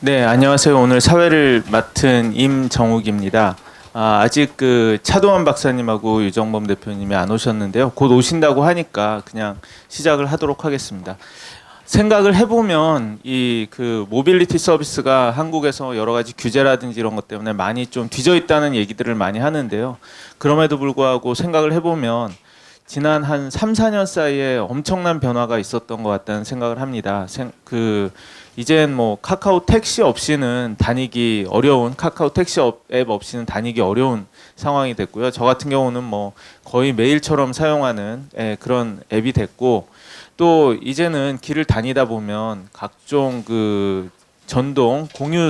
네, 안녕하세요. 오늘 사회를 맡은 임정욱입니다. 아직 그 차도환 박사님하고 유정범 대표님이 안 오셨는데요. 곧 오신다고 하니까 그냥 시작을 하도록 하겠습니다. 생각을 해보면 이 그 모빌리티 서비스가 한국에서 여러 가지 규제라든지 이런 것 때문에 많이 좀 뒤져 있다는 얘기들을 많이 하는데요. 그럼에도 불구하고 생각을 해보면 지난 한 3, 4년 사이에 엄청난 변화가 있었던 것 같다는 생각을 합니다. 이젠 뭐 카카오 택시 없이는 다니기 어려운, 카카오 택시 앱 없이는 다니기 어려운 상황이 됐고요. 저 같은 경우는 뭐 거의 매일처럼 사용하는 그런 앱이 됐고, 또 이제는 길을 다니다 보면 각종 그 전동 공유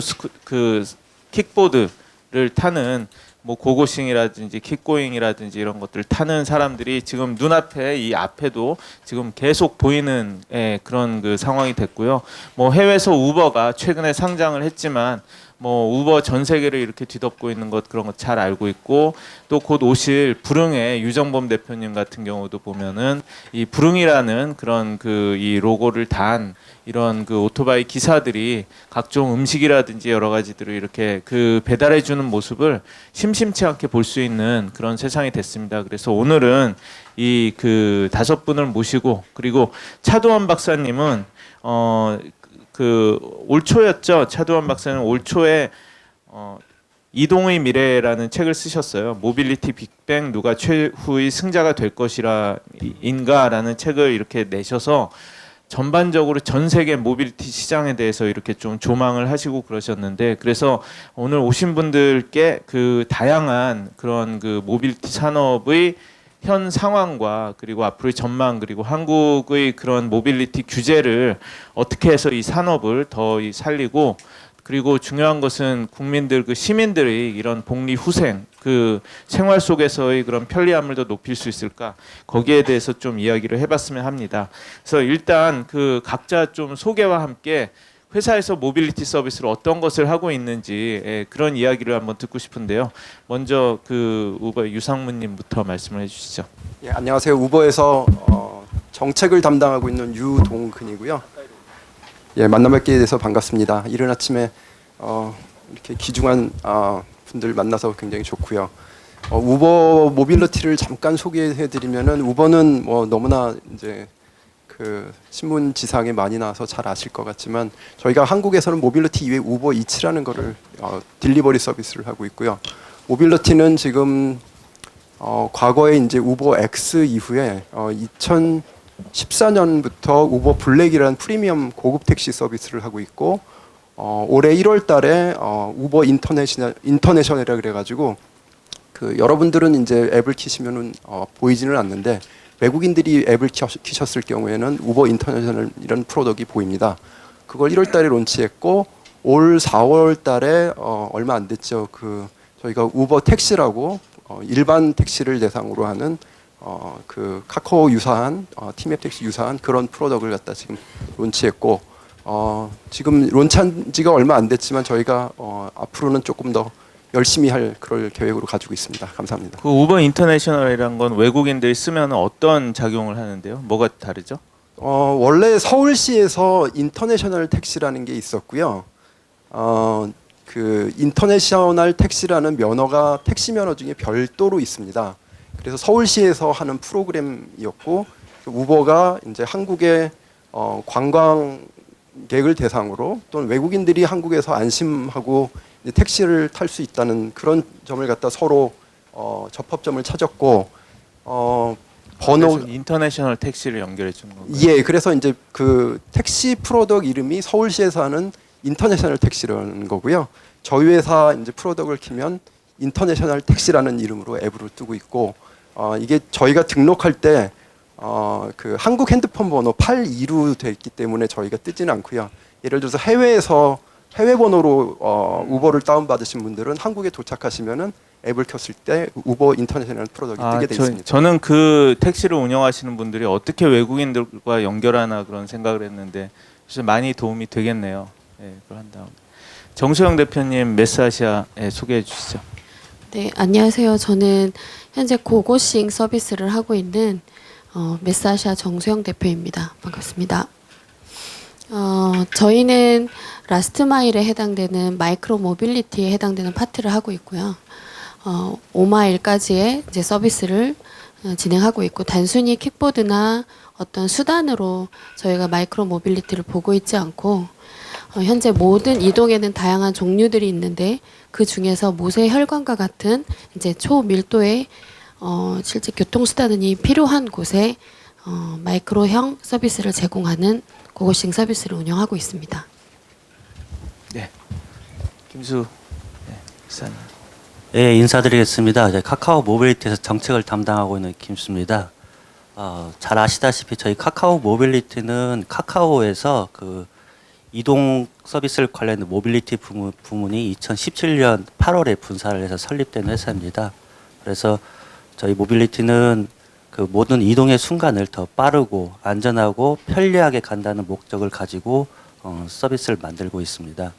킥보드를 타는 뭐 고고싱이라든지 킥고잉이라든지 이런 것들을 타는 사람들이 지금 눈앞에 이 앞에도 지금 계속 보이는 그런 그 상황이 됐고요. 뭐 해외에서 우버가 최근에 상장을 했지만 뭐 우버 전 세계를 이렇게 뒤덮고 있는 것, 그런 것 잘 알고 있고, 또 곧 오실 부릉의 유정범 대표님 같은 경우도 보면은 이 부릉이라는 그런 그 이 로고를 단 이런 그 오토바이 기사들이 각종 음식이라든지 여러 가지들을 이렇게 그 배달해 주는 모습을 심심치 않게 볼 수 있는 그런 세상이 됐습니다. 그래서 오늘은 이 그 5분을 모시고, 그리고 차도환 박사님은 그 올 초였죠. 차도환 박사는 올 초에 이동의 미래라는 책을 쓰셨어요. 모빌리티 빅뱅, 누가 최후의 승자가 될 것이라인가라는 책을 이렇게 내셔서 전반적으로 전 세계 모빌리티 시장에 대해서 이렇게 좀 조망을 하시고 그러셨는데, 그래서 오늘 오신 분들께 그 다양한 그런 그 모빌리티 산업의 현 상황과 그리고 앞으로의 전망, 그리고 한국의 그런 모빌리티 규제를 어떻게 해서 이 산업을 더 살리고, 그리고 중요한 것은 국민들, 그 시민들의 이런 복리 후생, 그 생활 속에서의 그런 편리함을 더 높일 수 있을까, 거기에 대해서 좀 이야기를 해봤으면 합니다. 그래서 일단 그 각자 좀 소개와 함께 회사에서 모빌리티 서비스를 어떤 것을 하고 있는지 그런 이야기를 한번 듣고 싶은데요. 먼저 그 우버 유상무님부터 말씀을 해주시죠. 예, 안녕하세요. 우버에서 정책을 담당하고 있는 유동근이고요. 예, 만나뵙게 돼서 반갑습니다. 이른 아침에 이렇게 귀중한 분들 만나서 굉장히 좋고요. 우버 모빌리티를 잠깐 소개해드리면은, 우버는 뭐 너무나 이제 그 신문 지상에 많이 나와서 잘 아실 것 같지만, 저희가 한국에서는 모빌리티 이외에 우버 이츠라는 거를 딜리버리 서비스를 하고 있고요. 모빌리티는 지금 과거에 이제 우버 X 이후에 2014년부터 우버 블랙이라는 프리미엄 고급 택시 서비스를 하고 있고, 올해 1월달에 우버 인터내셔널이라 그래가지고, 그 여러분들은 이제 앱을 키시면은 보이지는 않는데, 외국인들이 앱을 키셨을 경우에는 우버 인터내셔널 이런 프로덕트가 보입니다. 그걸 1월달에 론치했고, 올 4월달에 얼마 안 됐죠. 그 저희가 우버 택시라고 일반 택시를 대상으로 하는 그 카카오 유사한 티맵 택시 유사한 그런 프로덕트를 갖다 지금 론치했고, 지금 론치한 지가 얼마 안 됐지만 저희가 앞으로는 조금 더 열심히 할 그럴 계획으로 가지고 있습니다. 감사합니다. 그 우버 인터내셔널이란 건 외국인들이 쓰면 어떤 작용을 하는데요? 뭐가 다르죠? 원래 서울시에서 인터내셔널 택시라는 게 있었고요. 그 인터내셔널 택시라는 면허가 택시 면허 중에 별도로 있습니다. 그래서 서울시에서 하는 프로그램이었고, 우버가 이제 한국의 관광객을 대상으로, 또는 외국인들이 한국에서 안심하고 택시를 탈 수 있다는 그런 점을 갖다 서로 접합점을 찾았고, 번호 인터내셔널 택시를 연결해 주는 건가요? 예, 그래서 이제 그 택시 프로덕트 이름이 서울시에서 하는 인터내셔널 택시라는 거고요. 저희 회사 이제 프로덕트를 키면 인터내셔널 택시라는 이름으로 앱으로 뜨고 있고, 이게 저희가 등록할 때 그 한국 핸드폰 번호 82로 돼 있기 때문에 저희가 뜨지는 않고요. 예를 들어서 해외에서 해외 번호로 우버를 다운 받으신 분들은 한국에 도착하시면은 앱을 켰을 때 우버 인터내셔널 프로덕트가 뜨게 돼 있습니다. 저는 그 택시를 운영하시는 분들이 어떻게 외국인들과 연결하나 그런 생각을 했는데, 그래서 많이 도움이 되겠네요. 네, 그걸 한 다음 정수영 대표님 메스아시아 소개해 주시죠. 네, 안녕하세요. 저는 현재 고고싱 서비스를 하고 있는 메스아시아 정수영 대표입니다. 반갑습니다. 저희는 라스트 마일에 해당되는 마이크로 모빌리티에 해당되는 파트를 하고 있고요. 5마일까지의 이제 서비스를 진행하고 있고 단순히 킥보드나 어떤 수단으로 저희가 마이크로 모빌리티를 보고 있지 않고 현재 모든 이동에는 다양한 종류들이 있는데 그 중에서 모세 혈관과 같은 이제 초밀도의 실제 교통수단이 필요한 곳에 마이크로형 서비스를 제공하는 고고싱 서비스를 운영하고 있습니다. 네. 김수 네, 기사님. 예, 인사드리겠습니다. 이제 카카오 모빌리티에서 정책을 담당하고 있는 김수입니다. 잘 아시다시피 저희 카카오 모빌리티는 카카오에서 그 이동 서비스를 관련된 모빌리티 부문이 2017년 8월에 분사를 해서 설립된 회사입니다. 그래서 저희 모빌리티는 그 모든 이동의 순간을 더 빠르고 안전하고 편리하게 간다는 목적을 가지고 서비스를 만들고 있습니다.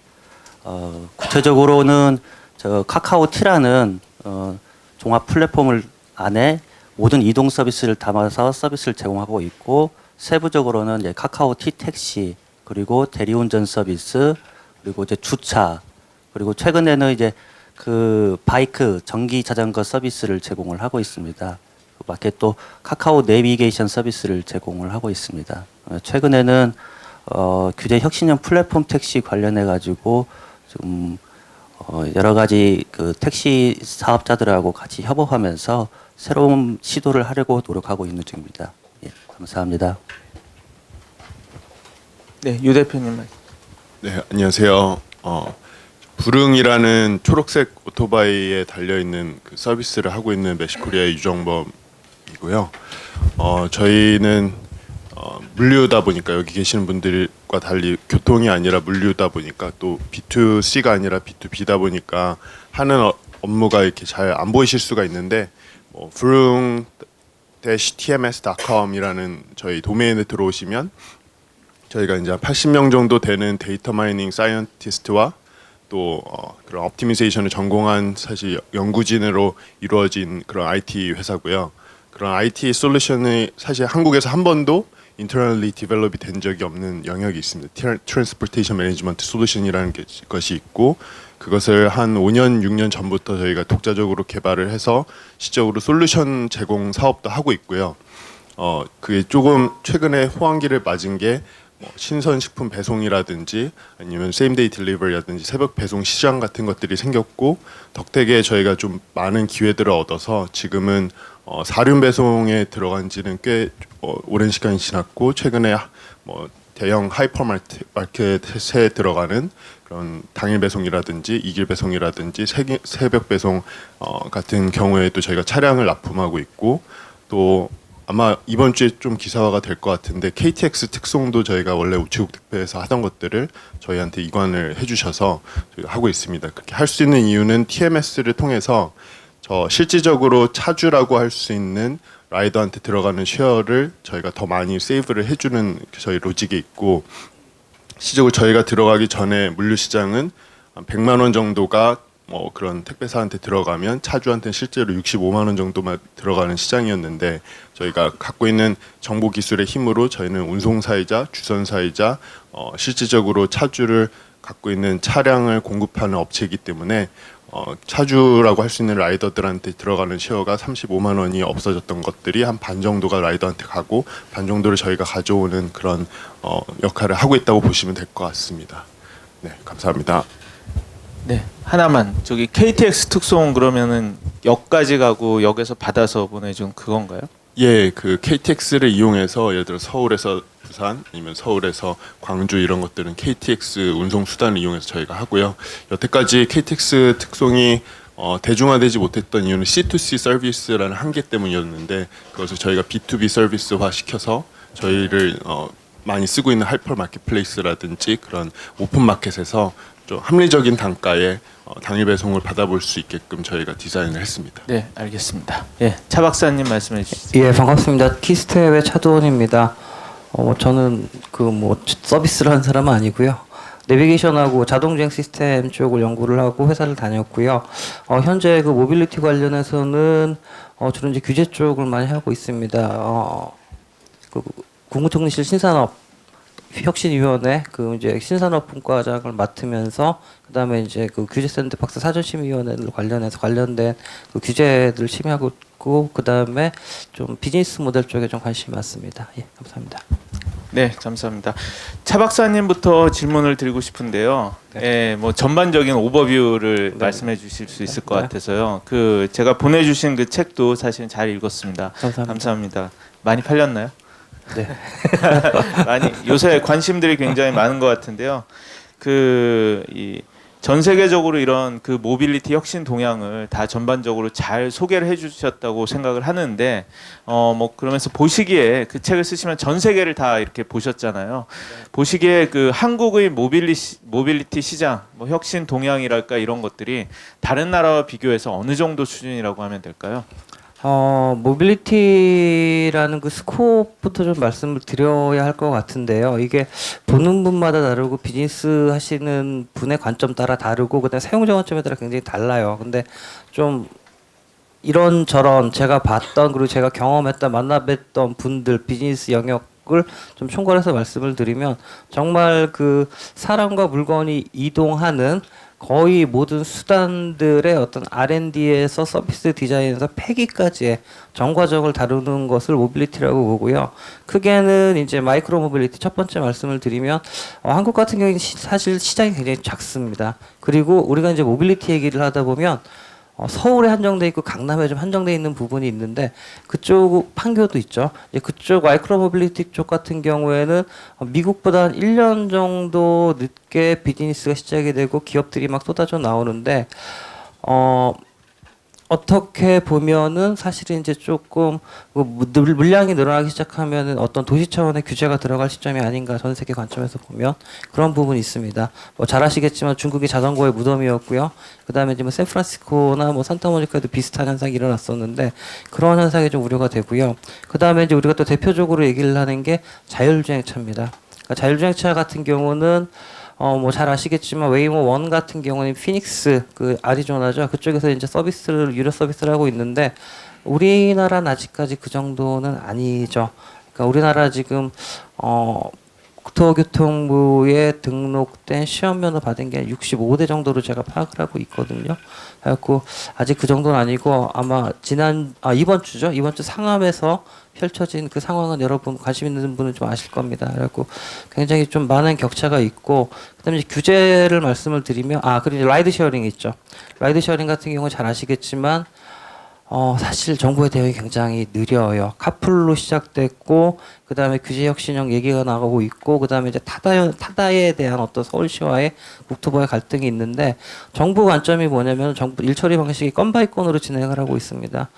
구체적으로는 저 카카오티라는 종합 플랫폼을 안에 모든 이동 서비스를 담아서 서비스를 제공하고 있고 세부적으로는 이제 카카오티 택시 그리고 대리운전 서비스 그리고 이제 주차 그리고 최근에는 이제 그 바이크 전기 자전거 서비스를 제공을 하고 있습니다. 그 밖에 또 카카오 내비게이션 서비스를 제공을 하고 있습니다. 최근에는 규제 혁신형 플랫폼 택시 관련해 가지고 좀 여러 가지 그 택시 사업자들하고 같이 협업하면서 새로운 시도를 하려고 노력하고 있는 중입니다. 예, 감사합니다. 네, 유 대표님 말씀. 네, 안녕하세요. 부릉이라는 초록색 오토바이에 달려 있는 그 서비스를 하고 있는 메시코리아의 유정범이고요. 저희는 물류다 보니까 여기 계시는 분들과 달리 교통이 아니라 물류다 보니까 또 B2C가 아니라 B2B다 보니까 하는 업무가 이렇게 잘 안 보이실 수가 있는데 vroom-tms.com이라는 저희 도메인에 들어오시면 저희가 이제 80명 정도 되는 데이터 마이닝 사이언티스트와 또 그런 옵티미제이션을 전공한 사실 연구진으로 이루어진 그런 IT 회사고요. 그런 IT 솔루션이 사실 한국에서 한 번도 internally develop이 된 적이 없는 영역이 있습니다. Transportation Management Solution이라는 것이 있고 그것을 한 5년, 6년 전부터 저희가 독자적으로 개발을 해서 시적으로 솔루션 제공 사업도 하고 있고요. 그게 조금 최근에 호황기를 맞은 게 신선식품 배송이라든지 아니면 세임데이 딜리버리라든지 새벽 배송 시장 같은 것들이 생겼고 덕택에 저희가 좀 많은 기회들을 얻어서 지금은 사륜 배송에 들어간 지는 꽤 오랜 시간이 지났고 최근에 대형 하이퍼마켓에 들어가는 그런 당일 배송이라든지 이길 배송이라든지 새벽 배송 같은 경우에도 저희가 차량을 납품하고 있고 또 아마 이번 주에 좀 기사화가 될 것 같은데 KTX 특송도 저희가 원래 우체국 택배에서 하던 것들을 저희한테 이관을 해주셔서 저희가 하고 있습니다. 그렇게 할 수 있는 이유는 TMS를 통해서 실질적으로 차주라고 할 수 있는 라이더한테 들어가는 쉐어를 저희가 더 많이 세이브를 해주는 저희 로직이 있고 실적으로 저희가 들어가기 전에 물류 시장은 100만 원 정도가 그런 택배사한테 들어가면 차주한테는 실제로 65만 원 정도만 들어가는 시장이었는데 저희가 갖고 있는 정보 기술의 힘으로 저희는 운송사이자 주선사이자 실질적으로 차주를 갖고 있는 차량을 공급하는 업체이기 때문에 차주라고 할 수 있는 라이더들한테 들어가는 쉐어가 35만 원이 없어졌던 것들이 한 반 정도가 라이더한테 가고 반 정도를 저희가 가져오는 그런 역할을 하고 있다고 보시면 될 것 같습니다. 네, 감사합니다. 네, 하나만 저기 KTX 특송 그러면은 역까지 가고 역에서 받아서 보내준 그건가요? 예, 그 KTX를 이용해서 예를 들어 서울에서 부산 아니면 서울에서 광주 이런 것들은 KTX 운송 수단을 이용해서 저희가 하고요. 여태까지 KTX 특송이 대중화되지 못했던 이유는 C2C 서비스라는 한계 때문이었는데 그것을 저희가 B2B 서비스화 시켜서 저희를 많이 쓰고 있는 하이퍼 마켓플레이스라든지 그런 오픈 마켓에서 좀 합리적인 단가에 당일 배송을 받아볼 수 있게끔 저희가 디자인을 했습니다. 네, 알겠습니다. 예, 차 박사님 말씀해 주시죠. 예, 반갑습니다. 키스텝의 차도원입니다. 저는 서비스를 하는 사람은 아니고요. 내비게이션하고 자동주행 시스템 쪽을 연구를 하고 회사를 다녔고요. 현재 그 모빌리티 관련해서는 주로 이제 규제 쪽을 많이 하고 있습니다. 그 국무총리실 신산업 혁신위원회 그 이제 신산업분과장을 맡으면서 그다음에 이제 그 규제 샌드박스 사전심의위원회를 관련해서 관련된 그 규제들 심의하고 있고 그다음에 좀 비즈니스 모델 쪽에 좀 관심이 많습니다. 예, 감사합니다. 네, 감사합니다. 차 박사님부터 질문을 드리고 싶은데요. 예, 뭐 전반적인 오버뷰를 말씀해 주실 수 있을 것 같아서요. 그 제가 보내주신 그 책도 사실 잘 읽었습니다. 감사합니다. 많이 팔렸나요? 네. 많이 요새 관심들이 굉장히 많은 것 같은데요. 그 전 세계적으로 이런 그 모빌리티 혁신 동향을 다 전반적으로 잘 소개를 해주셨다고 생각을 하는데 뭐 그러면서 보시기에 그 책을 쓰시면 전 세계를 다 이렇게 보셨잖아요. 보시기에 그 한국의 모빌리티 시장, 뭐 혁신 동향이랄까 이런 것들이 다른 나라와 비교해서 어느 정도 수준이라고 하면 될까요? 모빌리티라는 그 스코프부터 좀 말씀을 드려야 할 것 같은데요. 이게 보는 분마다 다르고 비즈니스 하시는 분의 관점 따라 다르고 그다음에 사용자 관점에 따라 굉장히 달라요. 근데 좀 이런저런 제가 봤던 그리고 제가 경험했던 만나뵀던 분들 비즈니스 영역을 좀 총괄해서 말씀을 드리면 정말 그 사람과 물건이 이동하는 거의 모든 수단들의 어떤 R&D에서 서비스 디자인에서 폐기까지의 전 과정을 다루는 것을 모빌리티라고 보고요. 크게는 이제 마이크로 모빌리티 첫 번째 말씀을 드리면 한국 같은 경우는 사실 시장이 굉장히 작습니다. 그리고 우리가 이제 모빌리티 얘기를 하다 보면 서울에 한정돼 있고 강남에 좀 한정돼 있는 부분이 있는데 그쪽 판교도 있죠. 이제 그쪽 마이크로 모빌리티 쪽 같은 경우에는 미국보다 한 1년 정도 늦게 비즈니스가 시작이 되고 기업들이 막 쏟아져 나오는데 어떻게 보면은 사실은 이제 조금 물량이 늘어나기 시작하면은 어떤 도시 차원의 규제가 들어갈 시점이 아닌가 전 세계 관점에서 보면 그런 부분이 있습니다. 뭐 잘 아시겠지만 중국이 자전거의 무덤이었고요. 그다음에 이제 뭐 샌프란시스코나 뭐 산타모니카도 비슷한 현상이 일어났었는데 그런 현상이 좀 우려가 되고요. 그다음에 이제 우리가 또 대표적으로 얘기를 하는 게 자율주행차입니다. 그러니까 자율주행차 같은 경우는 뭐 잘 아시겠지만 웨이모 1 같은 경우는 피닉스 그 아리조나죠. 그쪽에서 이제 유료 서비스를 하고 있는데 우리나라는 아직까지 그 정도는 아니죠. 그러니까 우리나라 지금 국토교통부에 등록된 시험면허 받은 게 65대 정도로 제가 파악을 하고 있거든요. 그래갖고 아직 그 정도는 아니고 아마 이번 주죠. 이번 주 상암에서 펼쳐진 그 상황은 여러분 관심 있는 분은 좀 아실 겁니다. 그래갖고 굉장히 좀 많은 격차가 있고 그다음에 이제 규제를 말씀을 드리면 그리고 이제 라이드 쉐어링이 있죠. 라이드 쉐어링 같은 경우 잘 아시겠지만 사실 정부의 대응이 굉장히 느려요. 카풀로 시작됐고 그다음에 규제 혁신형 얘기가 나가고 있고 그다음에 이제 타다에 대한 어떤 서울시와의 국토부의 갈등이 있는데 정부 관점이 뭐냐면 정부 일처리 방식이 건바이건으로 진행을 하고 있습니다.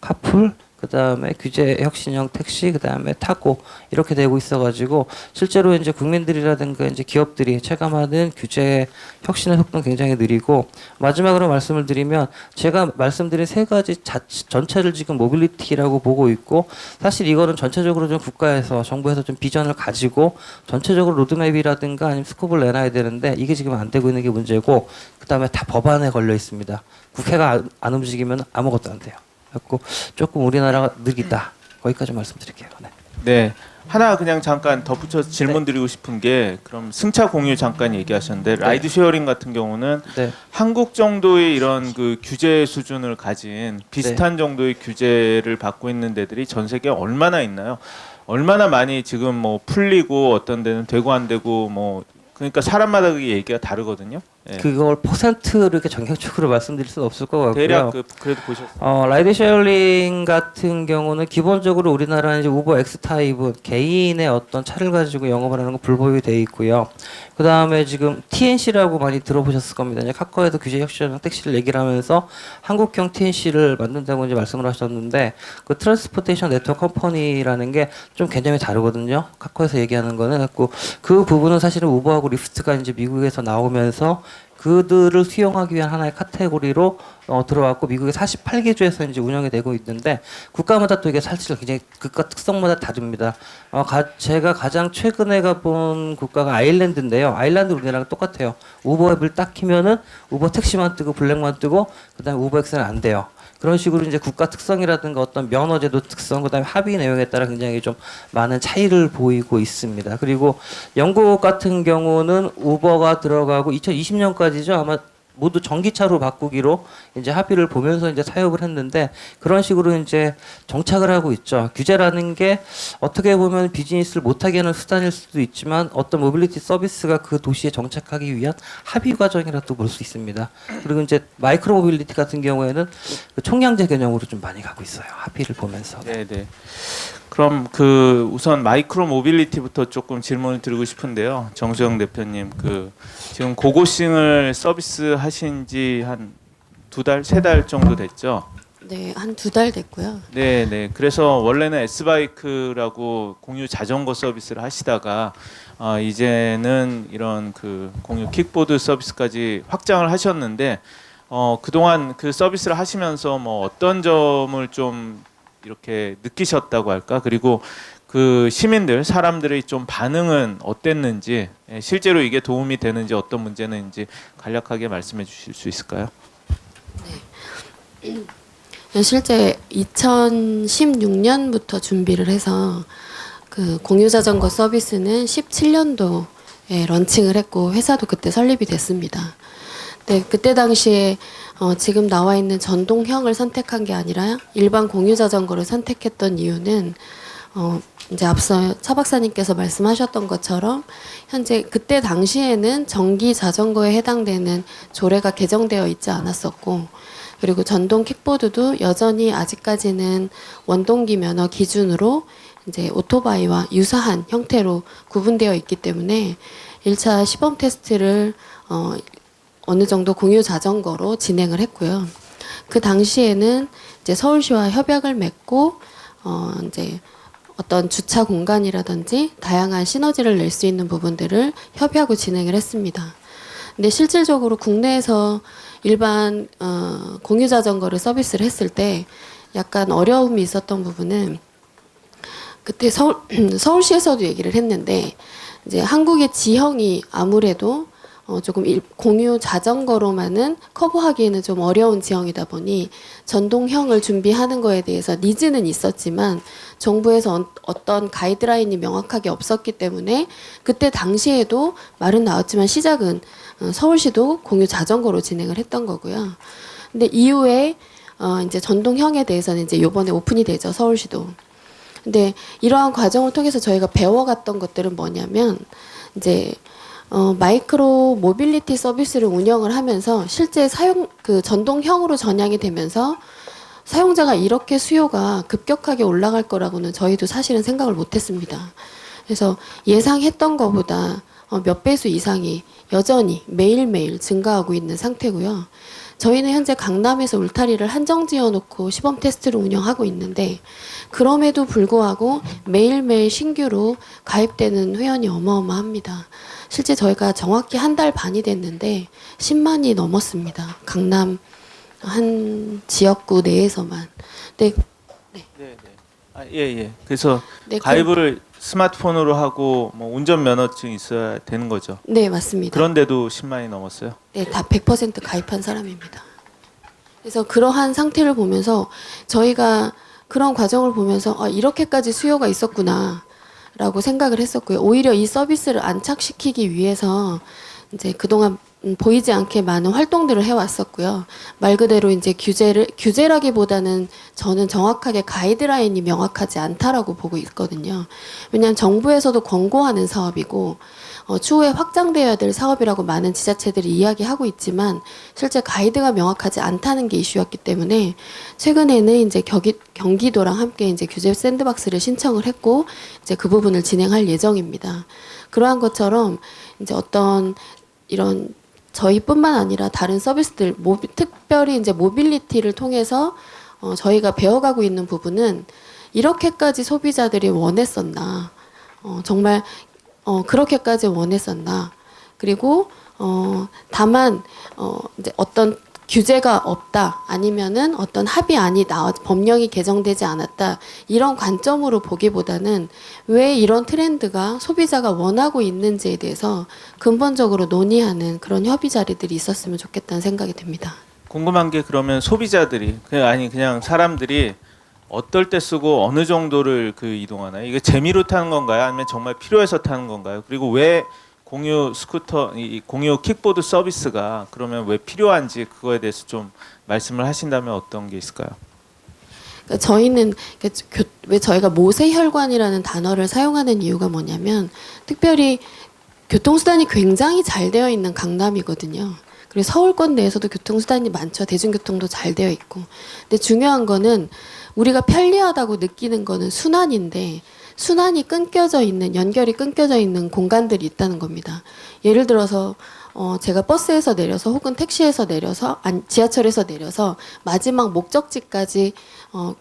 카풀 그다음에 규제 혁신형 택시 그다음에 타고 이렇게 되고 있어가지고 실제로 이제 국민들이라든가 이제 기업들이 체감하는 규제 혁신의 속도는 굉장히 느리고 마지막으로 말씀을 드리면 제가 말씀드린 세 가지 전체를 지금 모빌리티라고 보고 있고 사실 이거는 전체적으로 좀 국가에서 정부에서 좀 비전을 가지고 전체적으로 로드맵이라든가 아니면 스코프를 내놔야 되는데 이게 지금 안 되고 있는 게 문제고 그다음에 다 법안에 걸려 있습니다. 국회가 안 움직이면 아무것도 안 돼요. 그래서 조금 우리나라가 느리다. 거기까지 말씀드릴게요. 네. 네. 하나 그냥 잠깐 덧붙여서 질문 드리고 싶은 게 그럼 승차 공유 잠깐 얘기하셨는데 라이드 쉐어링 같은 경우는 한국 정도의 이런 그 규제 수준을 가진 비슷한 정도의 규제를 받고 있는 데들이 전 세계에 얼마나 있나요? 얼마나 많이 지금 뭐 풀리고 어떤 데는 되고 안 되고 뭐 그러니까 사람마다 그 얘기가 다르거든요. 예. 그걸 퍼센트를 이렇게 전격적으로 말씀드릴 수는 없을 것 같고요. 대략 그래도 보셨어요. 라이드 쉐어링 같은 경우는 기본적으로 우리나라는 이제 우버 X 타입은 개인의 어떤 차를 가지고 영업을 하는 건 불법이 돼 있고요. 그 다음에 지금 TNC라고 많이 들어보셨을 겁니다. 이제 카카오에서 규제 혁신형 택시를 얘기를 하면서 한국형 TNC를 만든다고 이제 말씀을 하셨는데 그 트랜스포테이션 네트워크 컴퍼니라는 게 좀 개념이 다르거든요. 카카오에서 얘기하는 거는 그 부분은 사실은 우버하고 리프트가 이제 미국에서 나오면서 그들을 수용하기 위한 하나의 카테고리로 들어왔고 미국의 48개 주에서 이제 운영이 되고 있는데 국가마다 또 이게 사실 굉장히 국가 특성마다 다릅니다. 제가 가장 최근에 가본 국가가 아일랜드인데요. 아일랜드 우리나라랑 똑같아요. 우버 앱을 딱 키면은 우버 택시만 뜨고 블랙만 뜨고 그다음에 우버 엑스는 안 돼요. 그런 식으로 이제 국가 특성이라든가 어떤 면허제도 특성, 그다음에 합의 내용에 따라 굉장히 좀 많은 차이를 보이고 있습니다. 그리고 영국 같은 경우는 우버가 들어가고 2020년까지죠. 아마 모두 전기차로 바꾸기로 이제 합의를 보면서 이제 타협을 했는데 그런 식으로 이제 정착을 하고 있죠. 규제라는 게 어떻게 보면 비즈니스를 못하게 하는 수단일 수도 있지만 어떤 모빌리티 서비스가 그 도시에 정착하기 위한 합의 과정이라도 볼 수 있습니다. 그리고 이제 마이크로 모빌리티 같은 경우에는 그 총량제 개념으로 좀 많이 가고 있어요. 합의를 보면서. 네네. 그럼 그 우선 마이크로 모빌리티부터 조금 질문을 드리고 싶은데요. 정수영 대표님, 그 지금 고고싱을 서비스 하신 지 한 2달, 3달 정도 됐죠? 네, 한 2달 됐고요. 네네. 그래서 원래는 S바이크라고 공유 자전거 서비스를 하시다가 이제는 이런 그 공유 킥보드 서비스까지 확장을 하셨는데 그동안 그 서비스를 하시면서 뭐 어떤 점을 좀 이렇게 느끼셨다고 할까? 그리고 그 시민들, 사람들의 좀 반응은 어땠는지, 실제로 이게 도움이 되는지 어떤 문제는지 간략하게 말씀해 주실 수 있을까요? 실제 2016년부터 준비를 해서 그 공유 자전거 서비스는 17년도에 런칭을 했고 회사도 그때 설립이 됐습니다. 네, 그때 당시에 지금 나와 있는 전동형을 선택한 게 아니라 일반 공유 자전거를 선택했던 이유는 이제 앞서 차 박사님께서 말씀하셨던 것처럼 현재 그때 당시에는 전기 자전거에 해당되는 조례가 개정되어 있지 않았었고 그리고 전동 킥보드도 여전히 아직까지는 원동기 면허 기준으로 이제 오토바이와 유사한 형태로 구분되어 있기 때문에 1차 시범 테스트를 어느 정도 공유 자전거로 진행을 했고요. 그 당시에는 이제 서울시와 협약을 맺고 이제 어떤 주차 공간이라든지 다양한 시너지를 낼 수 있는 부분들을 협의하고 진행을 했습니다. 근데 실질적으로 국내에서 일반 공유 자전거를 서비스를 했을 때 약간 어려움이 있었던 부분은 그때 서울시에서도 얘기를 했는데 이제 한국의 지형이 아무래도 조금 공유 자전거로만은 커버하기에는 좀 어려운 지형이다 보니 전동형을 준비하는 거에 대해서 니즈는 있었지만 정부에서 어떤 가이드라인이 명확하게 없었기 때문에 그때 당시에도 말은 나왔지만 시작은 서울시도 공유 자전거로 진행을 했던 거고요. 근데 이후에 이제 전동형에 대해서는 이제 요번에 오픈이 되죠, 서울시도. 근데 이러한 과정을 통해서 저희가 배워갔던 것들은 뭐냐면 이제 마이크로 모빌리티 서비스를 운영을 하면서 실제 그 전동형으로 전향이 되면서 사용자가 이렇게 수요가 급격하게 올라갈 거라고는 저희도 사실은 생각을 못했습니다. 그래서 예상했던 것보다 몇 배수 이상이 여전히 매일매일 증가하고 있는 상태고요. 저희는 현재 강남에서 울타리를 한정 지어놓고 시범 테스트를 운영하고 있는데 그럼에도 불구하고 매일매일 신규로 가입되는 회원이 어마어마합니다. 실제 저희가 정확히 한 달 반이 됐는데 10만이 넘었습니다. 강남 한 지역구 내에서만. 네. 예. 그래서 네, 가입을 스마트폰으로 하고 뭐 운전 면허증 있어야 되는 거죠. 네, 맞습니다. 그런데도 10만이 넘었어요. 네, 다 100% 가입한 사람입니다. 그래서 그러한 상태를 보면서 저희가 그런 과정을 보면서 이렇게까지 수요가 있었구나 라고 생각을 했었고요. 오히려 이 서비스를 안착시키기 위해서 이제 그동안 보이지 않게 많은 활동들을 해왔었고요. 말 그대로 이제 규제라기보다는 저는 정확하게 가이드라인이 명확하지 않다라고 보고 있거든요. 왜냐하면 정부에서도 권고하는 사업이고 추후에 확장되어야 될 사업이라고 많은 지자체들이 이야기하고 있지만 실제 가이드가 명확하지 않다는 게 이슈였기 때문에 최근에는 이제 경기도랑 함께 이제 규제 샌드박스를 신청을 했고 이제 그 부분을 진행할 예정입니다. 그러한 것처럼 이제 어떤 이런 저희뿐만 아니라 다른 서비스들 특별히 이제 모빌리티를 통해서 저희가 배워가고 있는 부분은 이렇게까지 소비자들이 원했었나 정말 그렇게까지 원했었나 그리고 다만 이제 어떤 규제가 없다 아니면은 어떤 합의안이 법령이 개정되지 않았다 이런 관점으로 보기보다는 왜 이런 트렌드가 소비자가 원하고 있는지에 대해서 근본적으로 논의하는 그런 협의 자리들이 있었으면 좋겠다는 생각이 듭니다. 궁금한 게 그러면 소비자들이 그냥 사람들이 어떨 때 쓰고 어느 정도를 이동하나요? 이게 재미로 타는 건가요? 아니면 정말 필요해서 타는 건가요? 그리고 왜 공유 스쿠터, 이 공유 킥보드 서비스가 그러면 왜 필요한지 그거에 대해서 좀 말씀을 하신다면 어떤 게 있을까요? 그러니까 저희는 왜 저희가 모세혈관이라는 단어를 사용하는 이유가 뭐냐면 특별히 교통수단이 굉장히 잘 되어 있는 강남이거든요. 그리고 서울권 내에서도 교통수단이 많죠. 대중교통도 잘 되어 있고. 근데 중요한 거는 우리가 편리하다고 느끼는 거는 순환인데 순환이 끊겨져 있는, 연결이 끊겨져 있는 공간들이 있다는 겁니다. 예를 들어서 제가 버스에서 내려서 혹은 택시에서 내려서 지하철에서 내려서 마지막 목적지까지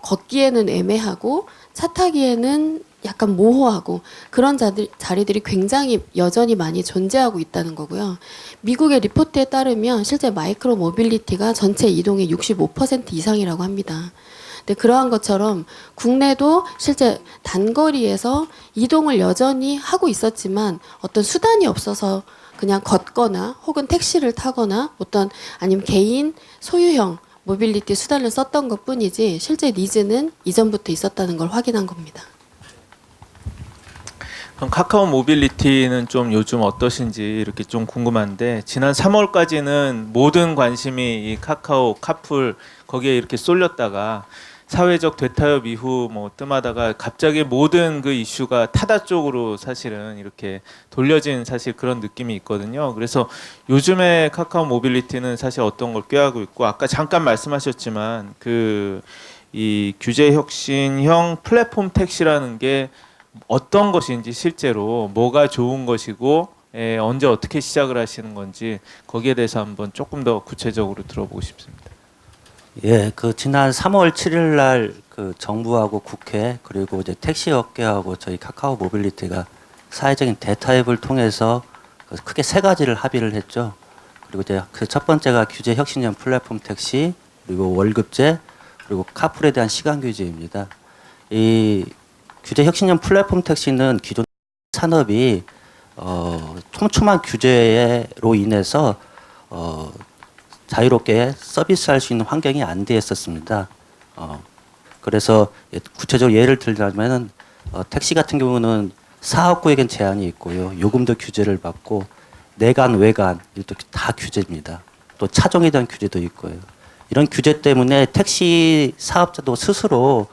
걷기에는 애매하고 차 타기에는 약간 모호하고 그런 자리들이 굉장히 여전히 많이 존재하고 있다는 거고요. 미국의 리포트에 따르면 실제 마이크로 모빌리티가 전체 이동의 65% 이상이라고 합니다. 근데 그러한 것처럼 국내도 실제 단거리에서 이동을 여전히 하고 있었지만 어떤 수단이 없어서 그냥 걷거나 혹은 택시를 타거나 어떤 아니면 개인 소유형 모빌리티 수단을 썼던 것 뿐이지 실제 니즈는 이전부터 있었다는 걸 확인한 겁니다. 그럼 카카오 모빌리티는 좀 요즘 어떠신지 이렇게 좀 궁금한데 지난 3월까지는 모든 관심이 이 카카오 카풀 거기에 이렇게 쏠렸다가 사회적 되타협 이후 뭐 뜸하다가 갑자기 모든 그 이슈가 타다 쪽으로 사실은 이렇게 돌려진 사실 그런 느낌이 있거든요. 그래서 요즘에 카카오 모빌리티는 사실 어떤 걸 꾀하고 있고 아까 잠깐 말씀하셨지만 이 규제 혁신형 플랫폼 택시라는 게 어떤 것인지 실제로 뭐가 좋은 것이고 언제 어떻게 시작을 하시는 건지 거기에 대해서 한번 조금 더 구체적으로 들어보고 싶습니다. 예, 지난 3월 7일 날 정부하고 국회 그리고 이제 택시 업계하고 저희 카카오 모빌리티가 사회적인 대타협을 통해서 크게 세 가지를 합의를 했죠. 그리고 이제 첫 번째가 규제 혁신형 플랫폼 택시, 그리고 월급제, 그리고 카풀에 대한 시간 규제입니다. 이 규제 혁신형 플랫폼 택시는 기존 산업이 촘촘한 규제로 인해서 자유롭게 서비스할 수 있는 환경이 안 돼 있었습니다. 그래서 구체적으로 예를 들자면 택시 같은 경우는 사업구역엔 제한이 있고요. 요금도 규제를 받고 내관, 외관 이것도 다 규제입니다. 또 차종에 대한 규제도 있고요. 이런 규제 때문에 택시 사업자도 스스로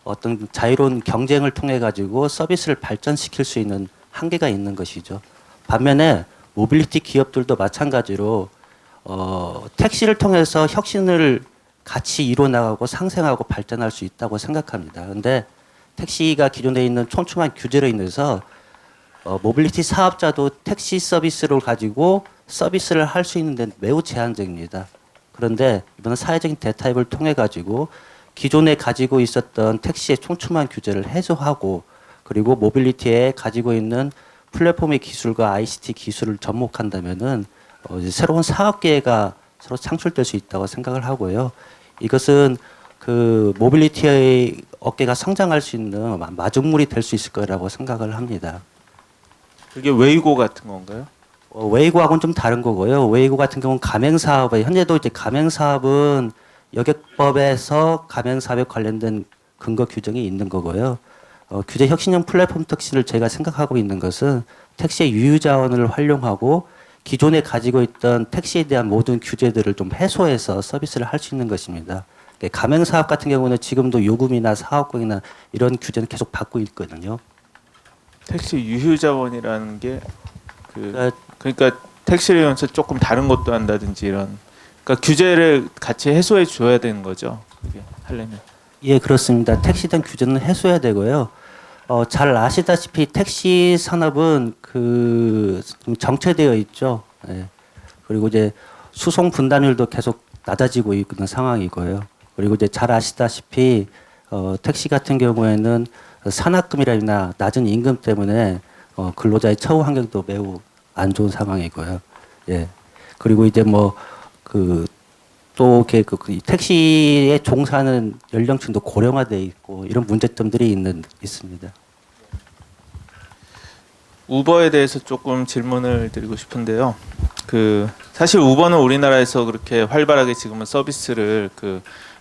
어떤 자유로운 경쟁을 통해 가지고 서비스를 발전시킬 수 있는 한계가 있는 것이죠. 반면에 모빌리티 기업들도 마찬가지로 택시를 통해서 혁신을 같이 이뤄나가고 상생하고 발전할 수 있다고 생각합니다. 그런데 택시가 기존에 있는 촘촘한 규제로 인해서 모빌리티 사업자도 택시 서비스를 가지고 서비스를 할 수 있는 데는 매우 제한적입니다. 그런데 이번에 사회적인 대타협을 통해 가지고 기존에 가지고 있었던 택시의 촘촘한 규제를 해소하고 그리고 모빌리티에 가지고 있는 플랫폼의 기술과 ICT 기술을 접목한다면은 새로운 사업 기회가 서로 창출될 수 있다고 생각을 하고요. 이것은 모빌리티의 업계가 성장할 수 있는 마중물이 될 수 있을 거라고 생각을 합니다. 그게 웨이고 같은 건가요? 웨이고하고는 좀 다른 거고요. 웨이고 같은 경우는 가맹사업에 현재도 이제 가맹사업은 여객법에서 가맹사업에 관련된 근거 규정이 있는 거고요. 규제 혁신형 플랫폼 택시를 제가 생각하고 있는 것은 택시의 유유자원을 활용하고 기존에 가지고 있던 택시에 대한 모든 규제들을 좀 해소해서 서비스를 할 수 있는 것입니다. 가맹사업 같은 경우는 지금도 요금이나 사업공이나 이런 규제는 계속 받고 있거든요. 택시 유휴자원이라는 게 그러니까 택시를 이용해서 조금 다른 것도 한다든지 이런 그러니까 규제를 같이 해소해 줘야 되는 거죠. 그게 하려면. 예, 그렇습니다. 택시에 대한 규제는 해소해야 되고요. 잘 아시다시피 택시 산업은 좀 정체되어 있죠. 예. 그리고 이제 수송 분담률도 계속 낮아지고 있는 상황이고요. 그리고 이제 잘 아시다시피 택시 같은 경우에는 산학금이나 낮은 임금 때문에 근로자의 처우 환경도 매우 안 좋은 상황이고요. 예. 그리고 이제 뭐 또 이렇게 그 택시에 종사하는 연령층도 고령화돼 있고 이런 문제점들이 있습니다. 우버에 대해서 조금 질문을 드리고 싶은데요. 사실 우버는 우리나라에서 그렇게 활발하게 지금은 서비스를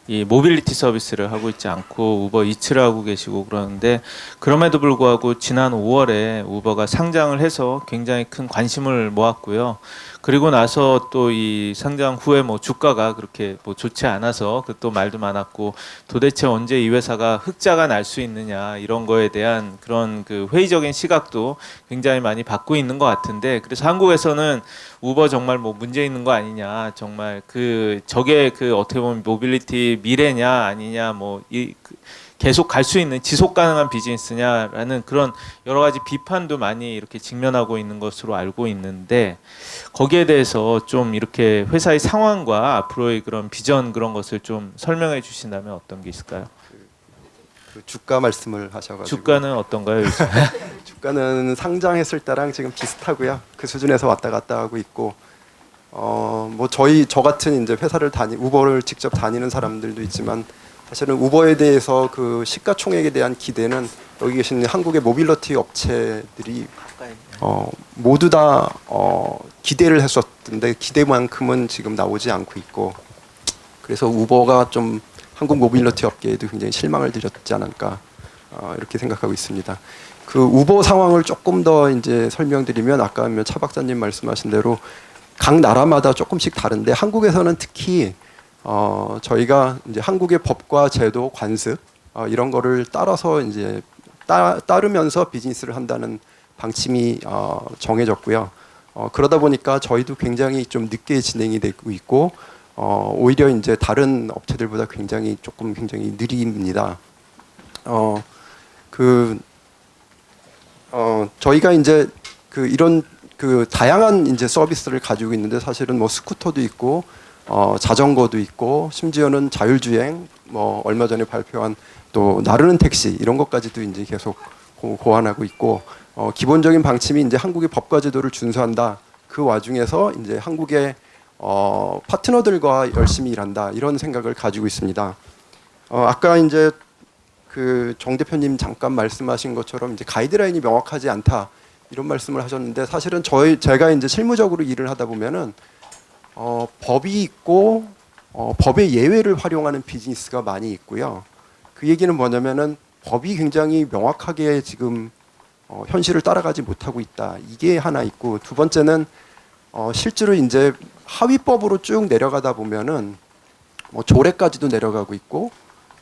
이 모빌리티 서비스를 하고 있지 않고 우버 이츠를 하고 계시고 그러는데, 그럼에도 불구하고 지난 5월에 우버가 상장을 해서 굉장히 큰 관심을 모았고요. 그리고 나서 또 이 상장 후에 뭐 주가가 그렇게 뭐 좋지 않아서 또 말도 많았고, 도대체 언제 이 회사가 흑자가 날 수 있느냐 이런 거에 대한 그런 회의적인 시각도 굉장히 많이 받고 있는 것 같은데, 그래서 한국에서는 우버 정말 뭐 문제 있는 거 아니냐, 정말 저게 어떻게 보면 모빌리티 미래냐 아니냐, 뭐 계속 갈 수 있는 지속 가능한 비즈니스냐라는 그런 여러 가지 비판도 많이 이렇게 직면하고 있는 것으로 알고 있는데, 거기에 대해서 좀 이렇게 회사의 상황과 앞으로의 그런 비전 그런 것을 좀 설명해 주신다면 어떤 게 있을까요? 그 주가 말씀을 하셔가지고 주가는 어떤가요? 요즘? 주가는 상장했을 때랑 지금 비슷하고요. 그 수준에서 왔다 갔다 하고 있고, 뭐 저 같은 이제 우버를 직접 다니는 사람들도 있지만, 사실은 우버에 대해서 그 시가총액에 대한 기대는 여기 계신 한국의 모빌리티 업체들이 모두 다 기대를 했었던데, 기대만큼은 지금 나오지 않고 있고, 그래서 우버가 좀 한국 모빌리티 업계에도 굉장히 실망을 드렸지 않을까 이렇게 생각하고 있습니다. 그 우버 상황을 조금 더 이제 설명드리면, 아까 차 박사님 말씀하신 대로 각 나라마다 조금씩 다른데, 한국에서는 특히 저희가 이제 한국의 법과 제도, 관습 이런 거를 따라서 이제 따르면서 비즈니스를 한다는 방침이 정해졌고요. 그러다 보니까 저희도 굉장히 좀 늦게 진행이 되고 있고, 오히려 이제 다른 업체들보다 굉장히 느립니다. 저희가 이제 이런 다양한 이제 서비스를 가지고 있는데, 사실은 뭐 스쿠터도 있고, 자전거도 있고, 심지어는 자율주행, 뭐 얼마 전에 발표한 또 나르는 택시 이런 것까지도 이제 계속 고안하고 있고, 기본적인 방침이 이제 한국의 법과 제도를 준수한다. 그 와중에서 이제 한국의 파트너들과 열심히 일한다, 이런 생각을 가지고 있습니다. 아까 이제 정 대표님 잠깐 말씀하신 것처럼 이제 가이드라인이 명확하지 않다 이런 말씀을 하셨는데, 사실은 제가 이제 실무적으로 일을 하다 보면은 법이 있고 법의 예외를 활용하는 비즈니스가 많이 있고요. 그 얘기는 뭐냐면은 법이 굉장히 명확하게 지금 현실을 따라가지 못하고 있다, 이게 하나 있고, 두 번째는 실제로 이제 하위법으로 쭉 내려가다 보면은 뭐 조례까지도 내려가고 있고,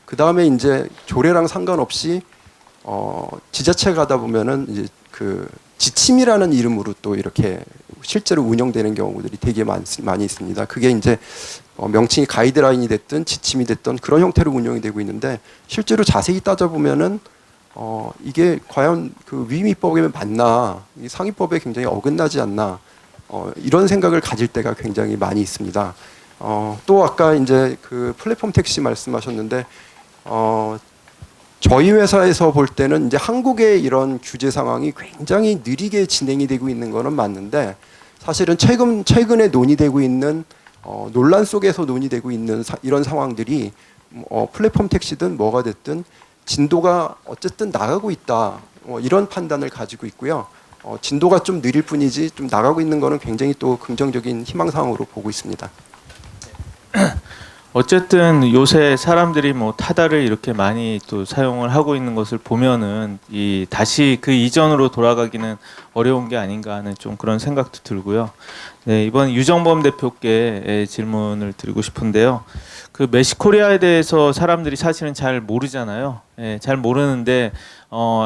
그 다음에 이제 조례랑 상관없이 지자체 가다 보면은 이제 지침이라는 이름으로 또 이렇게 실제로 운영되는 경우들이 되게 많이 있습니다. 그게 이제 명칭이 가이드라인이 됐든 지침이 됐든 그런 형태로 운영이 되고 있는데, 실제로 자세히 따져보면은 이게 과연 위임법에 맞나, 이 상위법에 굉장히 어긋나지 않나, 이런 생각을 가질 때가 굉장히 많이 있습니다. 또 아까 이제 플랫폼 택시 말씀하셨는데, 저희 회사에서 볼 때는 이제 한국의 이런 규제 상황이 굉장히 느리게 진행이 되고 있는 거는 맞는데, 사실은 최근에 논의되고 있는 논란 속에서 논의되고 있는 이런 상황들이 플랫폼 택시든 뭐가 됐든 진도가 어쨌든 나가고 있다, 이런 판단을 가지고 있고요. 진도가 좀 느릴 뿐이지 좀 나가고 있는 거는 굉장히 또 긍정적인 희망사항으로 보고 있습니다. 어쨌든 요새 사람들이 뭐 타다를 이렇게 많이 또 사용을 하고 있는 것을 보면은 다시 그 이전으로 돌아가기는 어려운 게 아닌가 하는 좀 그런 생각도 들고요. 네, 이번 유정범 대표께 질문을 드리고 싶은데요. 메시코리아에 대해서 사람들이 사실은 잘 모르잖아요. 잘 모르는데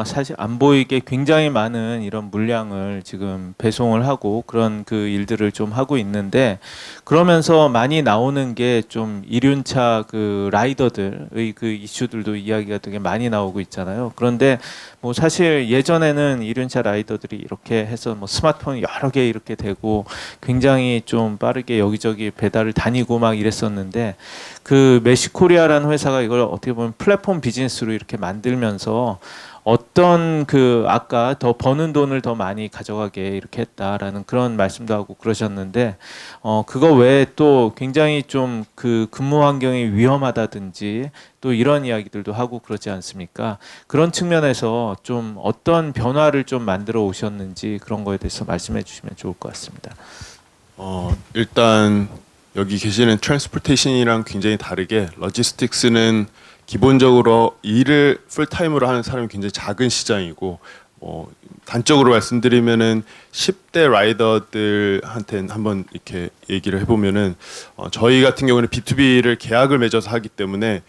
사실 안 보이게 굉장히 많은 이런 물량을 지금 배송을 하고 그런 일들을 좀 하고 있는데, 그러면서 많이 나오는 게 좀 이륜차 라이더들의 이슈들도 이야기가 되게 많이 나오고 있잖아요. 그런데 뭐 사실 예전에는 이륜차 라이더들이 이렇게 해서 뭐 스마트폰이 여러 개 이렇게 되고 굉장히 좀 빠르게 여기저기 배달을 다니고 막 이랬었는데, 메시코리아라는 회사가 이걸 어떻게 보면 플랫폼 비즈니스로 이렇게 만들면서 어떤 그 아까 더 버는 돈을 더 많이 가져가게 이렇게 했다라는 그런 말씀도 하고 그러셨는데 그거 외에 또 굉장히 좀 그 근무 환경이 위험하다든지 또 이런 이야기들도 하고 그러지 않습니까? 그런 측면에서 좀 어떤 변화를 좀 만들어 오셨는지 그런 거에 대해서 말씀해 주시면 좋을 것 같습니다. 일단 여기 계시는 트랜스포테이션이랑 굉장히 다르게 로지스틱스는 기본적으로 일을 풀타임으로 하는 사람이 굉장히 작은 시장이고 단적으로 말씀드리면은 10대 라이더들한테 한번 이렇게 얘기를 해보면은 저희 같은 경우는 B2B를 계약을 맺어서 하기 때문에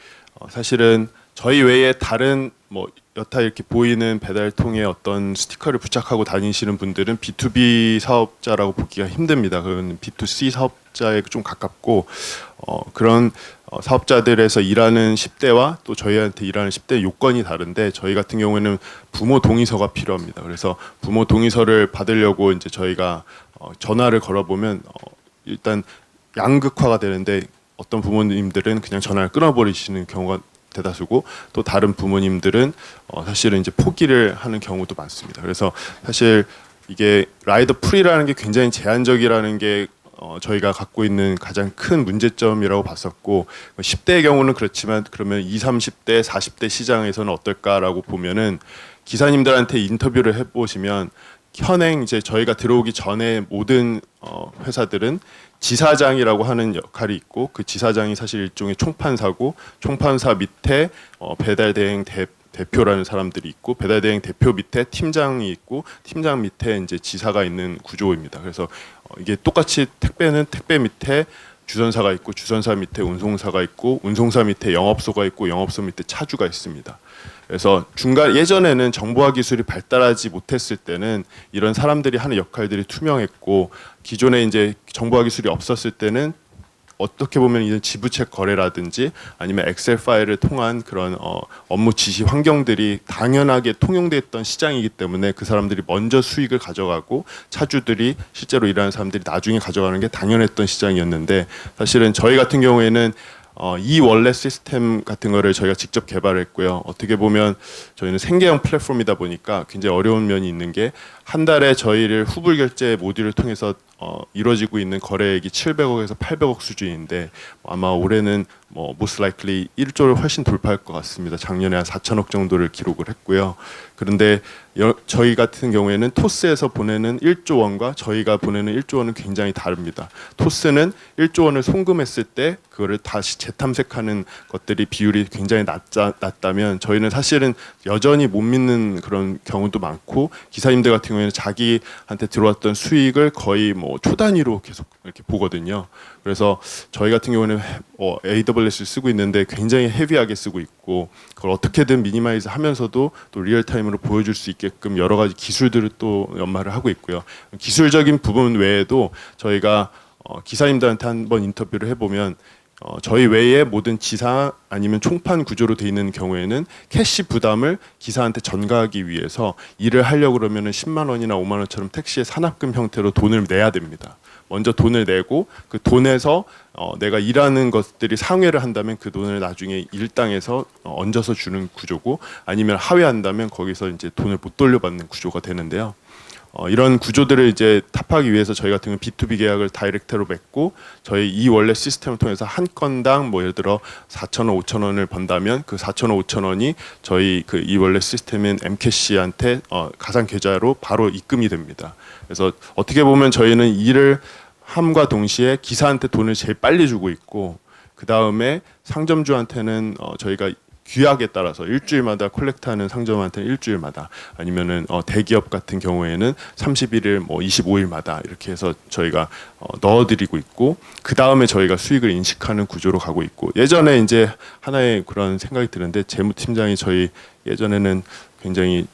사실은 저희 외에 다른 뭐 여타 이렇게 보이는 배달통에 어떤 스티커를 부착하고 다니시는 분들은 B2B 사업자라고 보기가 힘듭니다. 그건 B2C 사업자에 좀 가깝고 그런 사업자들에서 일하는 10대와 또 저희한테 일하는 10대 요건이 다른데 저희 같은 경우에는 부모 동의서가 필요합니다. 그래서 부모 동의서를 받으려고 이제 저희가 전화를 걸어보면 일단 양극화가 되는데 어떤 부모님들은 그냥 전화를 끊어버리시는 경우가 대다수고 또 다른 부모님들은 사실은 이제 포기를 하는 경우도 많습니다. 그래서 사실 이게 라이더 풀이라는 게 굉장히 제한적이라는 게 저희가 갖고 있는 가장 큰 문제점이라고 봤었고 10대의 경우는 그렇지만 그러면 20, 30대, 40대 시장에서는 어떨까라고 보면은 기사님들한테 인터뷰를 해보시면 현행 이제 저희가 들어오기 전에 모든 회사들은 지사장이라고 하는 역할이 있고 그 지사장이 사실 일종의 총판사고 총판사 밑에 배달 대행 대표라는 사람들이 있고 배달 대행 대표 밑에 팀장이 있고 팀장 밑에 이제 지사가 있는 구조입니다. 그래서 이게 똑같이 택배는 택배 밑에 주선사가 있고 주선사 밑에 운송사가 있고 운송사 밑에 영업소가 있고 영업소 밑에 차주가 있습니다. 그래서 중간 예전에는 정보화 기술이 발달하지 못했을 때는 이런 사람들이 하는 역할들이 투명했고 기존에 이제 정보화 기술이 없었을 때는 어떻게 보면 이런 지부책 거래라든지 아니면 엑셀 파일을 통한 그런 업무 지시 환경들이 당연하게 통용됐던 시장이기 때문에 그 사람들이 먼저 수익을 가져가고 차주들이 실제로 일하는 사람들이 나중에 가져가는 게 당연했던 시장이었는데 사실은 저희 같은 경우에는 이 원래 시스템 같은 거를 저희가 직접 개발했고요. 어떻게 보면 저희는 생계형 플랫폼이다 보니까 굉장히 어려운 면이 있는 게 한 달에 저희를 후불 결제 모듈을 통해서 이루어지고 있는 거래액이 700억에서 800억 수준인데 아마 올해는 most likely 1조를 훨씬 돌파할 것 같습니다. 작년에 한 4천억 정도를 기록을 했고요. 그런데 저희 같은 경우에는 토스에서 보내는 1조 원과 저희가 보내는 1조 원은 굉장히 다릅니다. 토스는 1조 원을 송금했을 때 그거를 다시 재탐색하는 것들이 비율이 굉장히 낮다면 저희는 사실은 여전히 못 믿는 그런 경우도 많고 기사님들 같은 경우에는 자기한테 들어왔던 수익을 거의 초 단위로 계속 이렇게 보거든요. 그래서 저희 같은 경우는 AWS를 쓰고 있는데 굉장히 헤비하게 쓰고 있고 그걸 어떻게든 미니마이즈 하면서도 또 리얼타임으로 보여줄 수 있게끔 여러 가지 기술들을 또 연마를 하고 있고요. 기술적인 부분 외에도 저희가 기사님들한테 한번 인터뷰를 해보면 저희 외에 모든 지사 아니면 총판 구조로 돼 있는 경우에는 캐시 부담을 기사한테 전가하기 위해서 일을 하려고 그러면은 10만 원이나 5만 원처럼 택시의 산납금 형태로 돈을 내야 됩니다. 먼저 돈을 내고 그 돈에서 내가 일하는 것들이 상회를 한다면 그 돈을 나중에 일당에서 얹어서 주는 구조고 아니면 하회한다면 거기서 이제 돈을 못 돌려받는 구조가 되는데요. 이런 구조들을 이제 탑하기 위해서 저희 같은 경우는 B2B 계약을 다이렉트로 맺고 저희 이 원래 시스템을 통해서 한 건당 예를 들어 4,000원, 5,000원을 번다면 그 4,000원, 5,000원이 저희 그 이 원래 시스템인 M캐시한테 가상 계좌로 바로 입금이 됩니다. 그래서 어떻게 보면 저희는 일을 함과 동시에 기사한테 돈을 제일 빨리 주고 있고 그 다음에 상점주한테는 저희가 규약에 따라서 일주일마다 콜렉트하는 상점한테는 일주일마다 아니면은 대기업 같은 경우에는 31일 25일마다 이렇게 해서 저희가 넣어드리고 있고 그 다음에 저희가 수익을 인식하는 구조로 가고 있고 예전에 이제 하나의 그런 생각이 드는데 재무팀장이 저희 예전에는 굉장히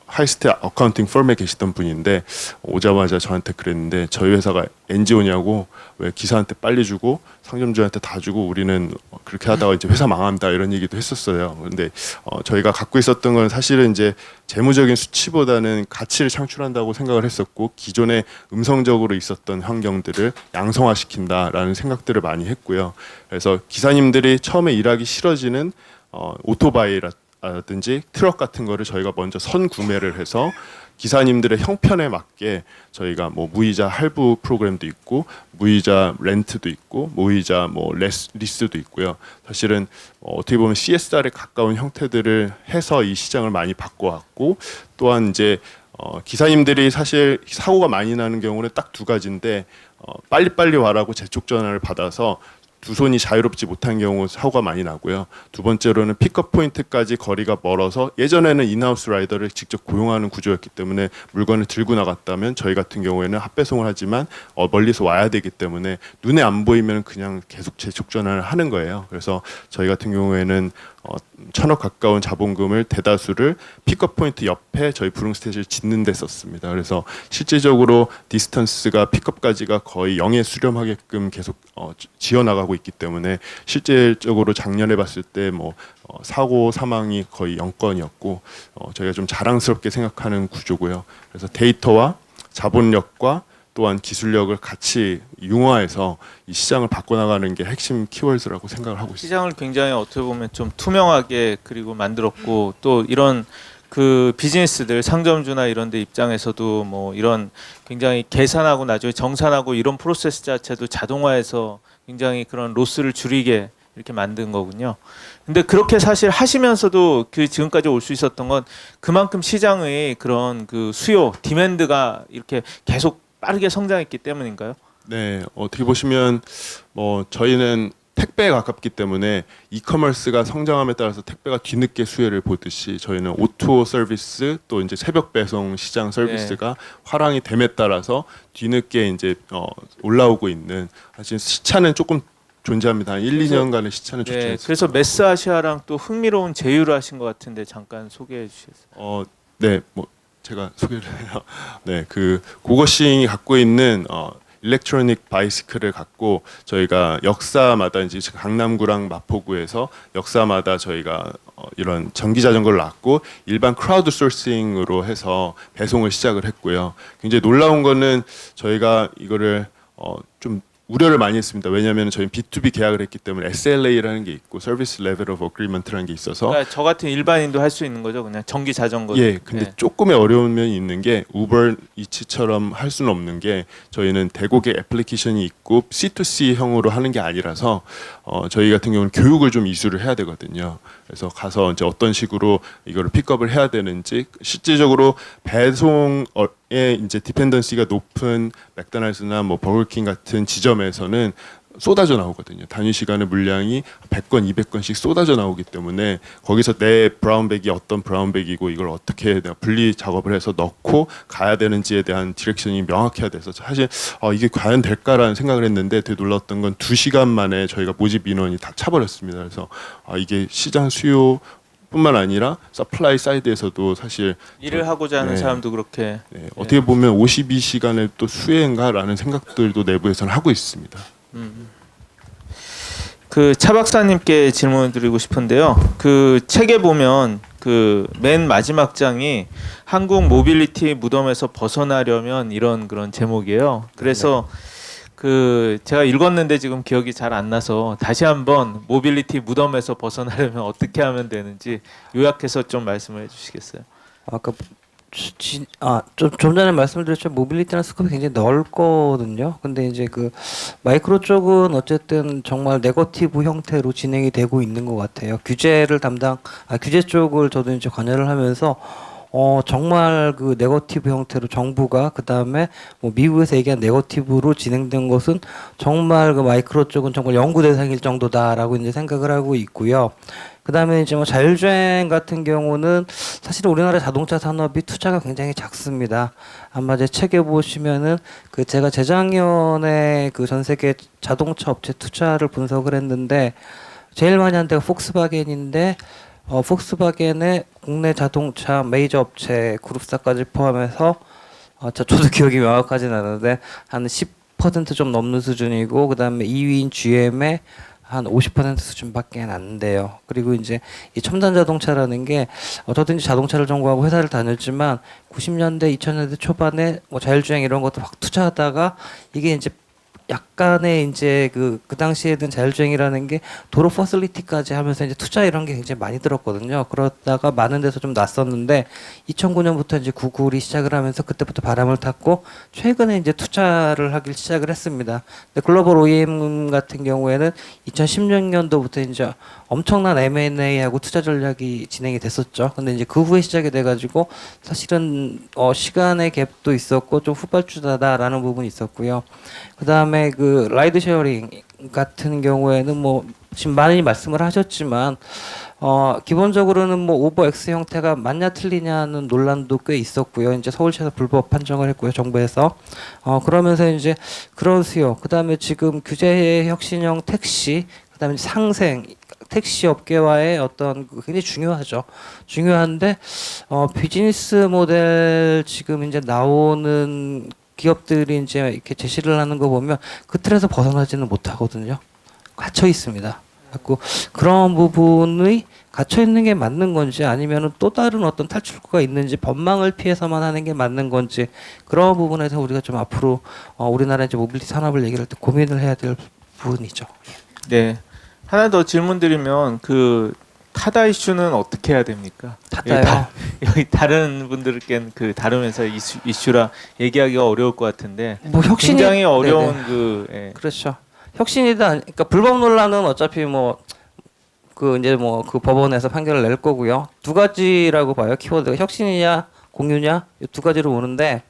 하이스트 어카운팅 펌에 계시던 분인데 오자마자 저한테 그랬는데 저희 회사가 NGO냐고 왜 기사한테 빨리 주고 상점주한테 다 주고 우리는 그렇게 하다가 이제 회사 망한다 이런 얘기도 했었어요. 그런데 저희가 갖고 있었던 건 사실은 이제 재무적인 수치보다는 가치를 창출한다고 생각을 했었고 기존에 음성적으로 있었던 환경들을 양성화시킨다라는 생각들을 많이 했고요. 그래서 기사님들이 처음에 일하기 싫어지는 오토바이라 버스라든지 트럭 같은 거를 저희가 먼저 선 구매를 해서 기사님들의 형편에 맞게 저희가 뭐 무이자 할부 프로그램도 있고 무이자 렌트도 있고 무이자 뭐 리스도 있고요. 사실은 어떻게 보면 CSR에 가까운 형태들을 해서 이 시장을 많이 바꿔왔고 또한 이제 기사님들이 사실 사고가 많이 나는 경우는 딱 두 가지인데 빨리빨리 와라고 재촉 전화를 받아서 두 손이 자유롭지 못한 경우 사고가 많이 나고요. 두 번째로는 픽업 포인트까지 거리가 멀어서 예전에는 인하우스 라이더를 직접 고용하는 구조였기 때문에 물건을 들고 나갔다면 저희 같은 경우에는 합배송을 하지만 멀리서 와야 되기 때문에 눈에 안 보이면 그냥 계속 재촉 전화를 하는 거예요. 그래서 저희 같은 경우에는 1,000억 가까운 자본금을 대다수를 픽업 포인트 옆에 저희 브룽 스테이션을 짓는 데 썼습니다. 그래서 실질적으로 디스턴스가 픽업까지가 거의 0에 수렴하게끔 계속 지어나가고 있기 때문에 실질적으로 작년에 봤을 때 뭐 사고 사망이 거의 0건이었고 저희가 좀 자랑스럽게 생각하는 구조고요. 그래서 데이터와 자본력과 또한 기술력을 같이 융화해서 이 시장을 바꿔나가는 게 핵심 키워드라고 생각을 하고 있습니다. 시장을 굉장히 어떻게 보면 좀 투명하게 그리고 만들었고 또 이런 그 비즈니스들 상점주나 이런 데 입장에서도 뭐 이런 굉장히 계산하고 나중에 정산하고 이런 프로세스 자체도 자동화해서 굉장히 그런 로스를 줄이게 이렇게 만든 거군요. 근데 그렇게 사실 하시면서도 그 지금까지 올 수 있었던 건 그만큼 시장의 그런 그 수요, 디맨드가 이렇게 계속 빠르게 성장했기 때문인가요? 네, 어떻게 보시면 뭐 저희는 택배에 가깝기 때문에 이커머스가 성장함에 따라서 택배가 뒤늦게 수혜를 보듯이 저희는 O2O 서비스 또 이제 새벽 배송 시장 서비스가 화랑이 됨에 따라서 뒤늦게 이제 올라오고 있는 사실 시차는 조금 존재합니다. 한 1, 2년간의 시차는 존재합니다. 그래서 메스 아시아랑 또 흥미로운 제휴를 하신 것 같은데 잠깐 소개해 주시겠어요? 네, 뭐 제가 소개를 해요. 네, 그 고고싱이 갖고 있는 일렉트로닉 바이시클을 갖고 저희가 역사마다 이제 강남구랑 마포구에서 역사마다 저희가 이런 전기 자전거를 놨고 일반 크라우드 소싱으로 해서 배송을 시작을 했고요. 굉장히 놀라운 거는 저희가 이거를 좀 우려를 많이 했습니다. 왜냐하면 저희 B2B 계약을 했기 때문에 SLA라는 게 있고 서비스 레벨 오브 어그리먼트라는 게 있어서 그러니까 저 같은 일반인도 할 수 있는 거죠, 그냥 전기 자전거. 예, 근데 조금의 어려운 면이 있는 게 우버 이츠처럼 할 수는 없는 게 저희는 대곡의 애플리케이션이 있고 C2C 형으로 하는 게 아니라서 저희 같은 경우는 교육을 좀 이수를 해야 되거든요. 그래서 가서 이제 어떤 식으로 이거를 픽업을 해야 되는지 실질적으로 배송에 이제 디펜던시가 높은 맥도날드나 뭐 버거킹 같은 지점에서는 쏟아져 나오거든요. 단위 시간의 물량이 100건, 200건씩 쏟아져 나오기 때문에 거기서 내 브라운백이 어떤 브라운백이고 이걸 어떻게 내가 분리 작업을 해서 넣고 가야 되는지에 대한 디렉션이 명확해야 돼서 사실 이게 과연 될까라는 생각을 했는데 되게 놀랐던 건 2시간 만에 저희가 모집 인원이 다 차버렸습니다. 그래서 이게 시장 수요 뿐만 아니라 서플라이 사이드에서도 사실 일을 하고자 하는 네. 사람도 그렇게 어떻게 보면 52시간의 또 수혜인가라는 생각들도 내부에서는 하고 있습니다. 그 차 박사님께 질문을 드리고 싶은데요. 그 책에 보면 그 맨 마지막 장이 한국 모빌리티 무덤에서 벗어나려면 이런 그런 제목이에요. 그래서 그 제가 읽었는데 지금 기억이 잘 안 나서 다시 한번 모빌리티 무덤에서 벗어나려면 어떻게 하면 되는지 요약해서 좀 말씀을 해주시겠어요? 아까 좀 전에 말씀드렸죠. 모빌리티라는 스코프가 굉장히 넓거든요. 근데 이제 그 마이크로 쪽은 어쨌든 정말 네거티브 형태로 진행이 되고 있는 것 같아요. 규제 쪽을 저도 이제 관여를 하면서 정말 그 네거티브 형태로 정부가 그 다음에 뭐 미국에서 얘기한 네거티브로 진행된 것은 정말 그 마이크로 쪽은 정말 연구 대상일 정도다라고 이제 생각을 하고 있고요. 그 다음에 이제 뭐 자율주행 같은 경우는 사실 우리나라 자동차 산업이 투자가 굉장히 작습니다. 아마 제 책에 보시면은 그 제가 재작년에 그 전 세계 자동차 업체 투자를 분석을 했는데 제일 많이 한 데가 폭스바겐인데 폭스바겐의 국내 자동차 메이저 업체 그룹사까지 포함해서 저도 기억이 명확하진 않은데 한 10% 좀 넘는 수준이고 그 다음에 2위인 GM의 한 50% 수준밖에 안 돼요. 그리고 이제 이 첨단 자동차라는 게 저도 이제 자동차를 전공하고 회사를 다녔지만 90년대, 2000년대 초반에 뭐 자율주행 이런 것도 막 투자하다가 이게 이제 약간 약간의 이제 그 당시에는 자율주행이라는 게 도로 퍼실리티까지 하면서 이제 투자 이런 게 굉장히 많이 들었거든요. 그러다가 많은 데서 좀 났었는데 2009년부터 이제 구글이 시작을 하면서 그때부터 바람을 탔고 최근에 이제 투자를 하기 시작을 했습니다. 근데 글로벌 OEM 같은 경우에는 2016년도부터 이제 엄청난 M&A하고 투자 전략이 진행이 됐었죠. 근데 이제 그 후에 시작이 돼가지고 사실은 시간의 갭도 있었고 좀 후발주자다라는 부분이 있었고요. 그 다음에 그 라이드 쉐어링 같은 경우에는 뭐 지금 많이 말씀을 하셨지만 기본적으로는 뭐 오버 X 형태가 맞냐 틀리냐는 논란도 꽤 있었고요. 이제 서울시에서 불법 판정을 했고요, 정부에서. 그러면서 이제 그런 수요. 그다음에 지금 규제 혁신형 택시, 그다음에 상생 택시 업계와의 어떤 굉장히 중요하죠. 중요한데 비즈니스 모델 지금 이제 나오는 기업들이 이제 이렇게 제시를 하는 거 보면 그 틀에서 벗어나지는 못하거든요. 갇혀 있습니다. 그래서 그런 부분의 갇혀 있는 게 맞는 건지 아니면은 또 다른 어떤 탈출구가 있는지 법망을 피해서만 하는 게 맞는 건지 그런 부분에서 우리가 좀 앞으로 우리나라 이제 모빌리티 산업을 얘기할 때 고민을 해야 될 부분이죠. 네. 하나 더 질문드리면 그 타다 이슈는 어떻게 해야 됩니까? 타다요? 여기 다른 분들께는 그 다른 회사 이슈라 얘기하기가 어려울 것 같은데 뭐 혁신이 굉장히 어려운 네네. 예. 그렇죠. 혁신이다. 그러니까 불법 논란은 어차피 뭐 그 이제 뭐 그 법원에서 판결을 낼 거고요. 두 가지라고 봐요. 키워드가 혁신이냐 공유냐 이 두 가지로 보는데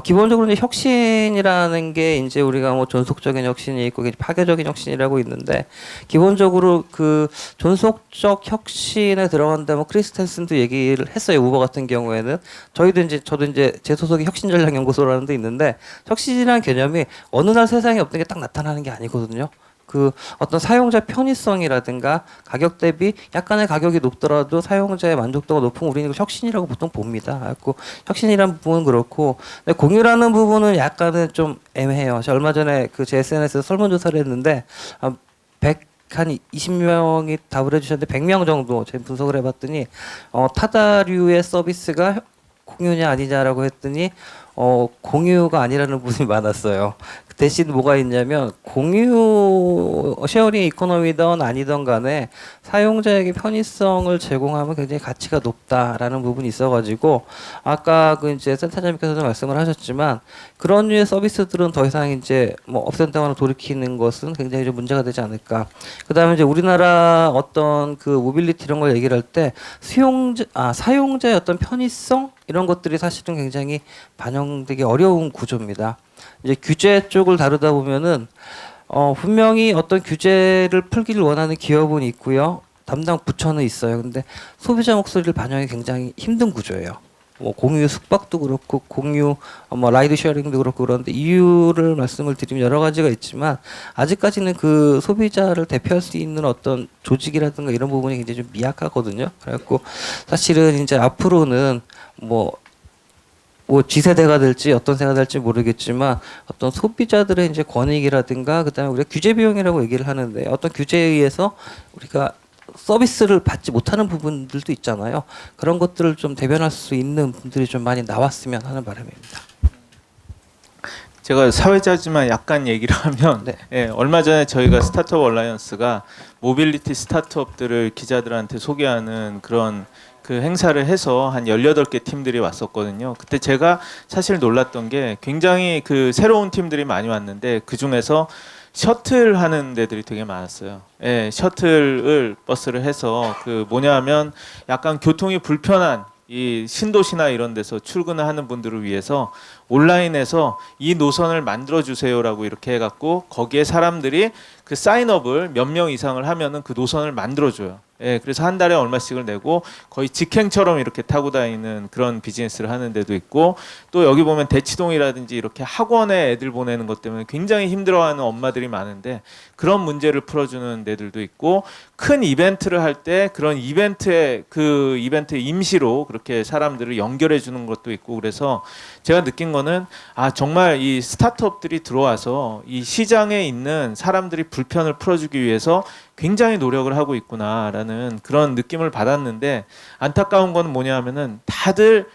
기본적으로 이제 혁신이라는 게 이제 우리가 뭐 존속적인 혁신이 있고 파괴적인 혁신이라고 있는데 기본적으로 그 존속적 혁신에 들어간다 뭐 크리스텐슨도 얘기를 했어요. 우버 같은 경우에는 저도 이제 제 소속이 혁신전략연구소라는 데 있는데 혁신이라는 개념이 어느 날 세상에 없는 게 딱 나타나는 게 아니거든요. 그 어떤 사용자 편의성이라든가 가격 대비 약간의 가격이 높더라도 사용자의 만족도가 높으면 우리는 이걸 혁신이라고 보통 봅니다. 그래서 혁신이라는 부분은 그렇고 근데 공유라는 부분은 약간은 좀 애매해요. 제가 얼마 전에 그 제 SNS에서 설문조사를 했는데 한 20명이 답을 해주셨는데 100명 정도 제가 분석을 해봤더니 타다류의 서비스가 공유냐 아니냐라고 했더니 공유가 아니라는 분이 많았어요. 대신 뭐가 있냐면 공유 쉐어링 이코노미든 아니든 간에 사용자에게 편의성을 제공하면 굉장히 가치가 높다라는 부분이 있어가지고 아까 그 이제 센터장님께서도 말씀을 하셨지만 그런 류의 서비스들은 더 이상 이제 뭐 없앤다거나 돌이키는 것은 굉장히 좀 문제가 되지 않을까. 그다음에 이제 우리나라 어떤 그 모빌리티 이런 걸 얘기를 할 때 사용자의 어떤 편의성 이런 것들이 사실은 굉장히 반영되기 어려운 구조입니다. 이제 규제 쪽을 다루다 보면은 분명히 어떤 규제를 풀기를 원하는 기업은 있고요. 담당 부처는 있어요. 근데 소비자 목소리를 반영이 굉장히 힘든 구조예요. 뭐 공유 숙박도 그렇고 공유 뭐 라이드 쉐어링도 그렇고 그런데 이유를 말씀을 드리면 여러 가지가 있지만 아직까지는 그 소비자를 대표할 수 있는 어떤 조직이라든가 이런 부분이 굉장히 좀 미약하거든요. 그래갖고 사실은 이제 앞으로는 뭐 G세대가 될지 어떤 세가 될지 모르겠지만 어떤 소비자들의 이제 권익이라든가 그다음에 우리가 규제 비용이라고 얘기를 하는데 어떤 규제에 의해서 우리가 서비스를 받지 못하는 부분들도 있잖아요. 그런 것들을 좀 대변할 수 있는 분들이 좀 많이 나왔으면 하는 바람입니다. 제가 사회자지만 약간 얘기를 하면 네. 예, 얼마 전에 저희가 스타트업 얼라이언스가 모빌리티 스타트업들을 기자들한테 소개하는 그런 그 행사를 해서 한 18개 팀들이 왔었거든요. 그때 제가 사실 놀랐던 게 굉장히 그 새로운 팀들이 많이 왔는데 그 중에서 셔틀 하는 데들이 되게 많았어요. 예, 셔틀을 버스를 해서 그 뭐냐면 약간 교통이 불편한 이 신도시나 이런 데서 출근을 하는 분들을 위해서 온라인에서 이 노선을 만들어 주세요라고 이렇게 해갖고 거기에 사람들이 그 사인업을 몇 명 이상을 하면은 그 노선을 만들어 줘요. 예, 그래서 한 달에 얼마씩을 내고 거의 직행처럼 이렇게 타고 다니는 그런 비즈니스를 하는 데도 있고 또 여기 보면 대치동이라든지 이렇게 학원에 애들 보내는 것 때문에 굉장히 힘들어하는 엄마들이 많은데 그런 문제를 풀어주는 데들도 있고 큰 이벤트를 할 때 그런 이벤트에 그 이벤트 임시로 그렇게 사람들을 연결해 주는 것도 있고 그래서 제가 느낀 거는 정말 이 스타트업들이 들어와서 이 시장에 있는 사람들이 불편을 풀어주기 위해서 굉장히 노력을 하고 있구나라는 그런 느낌을 받았는데 안타까운 건 뭐냐 하면은 다들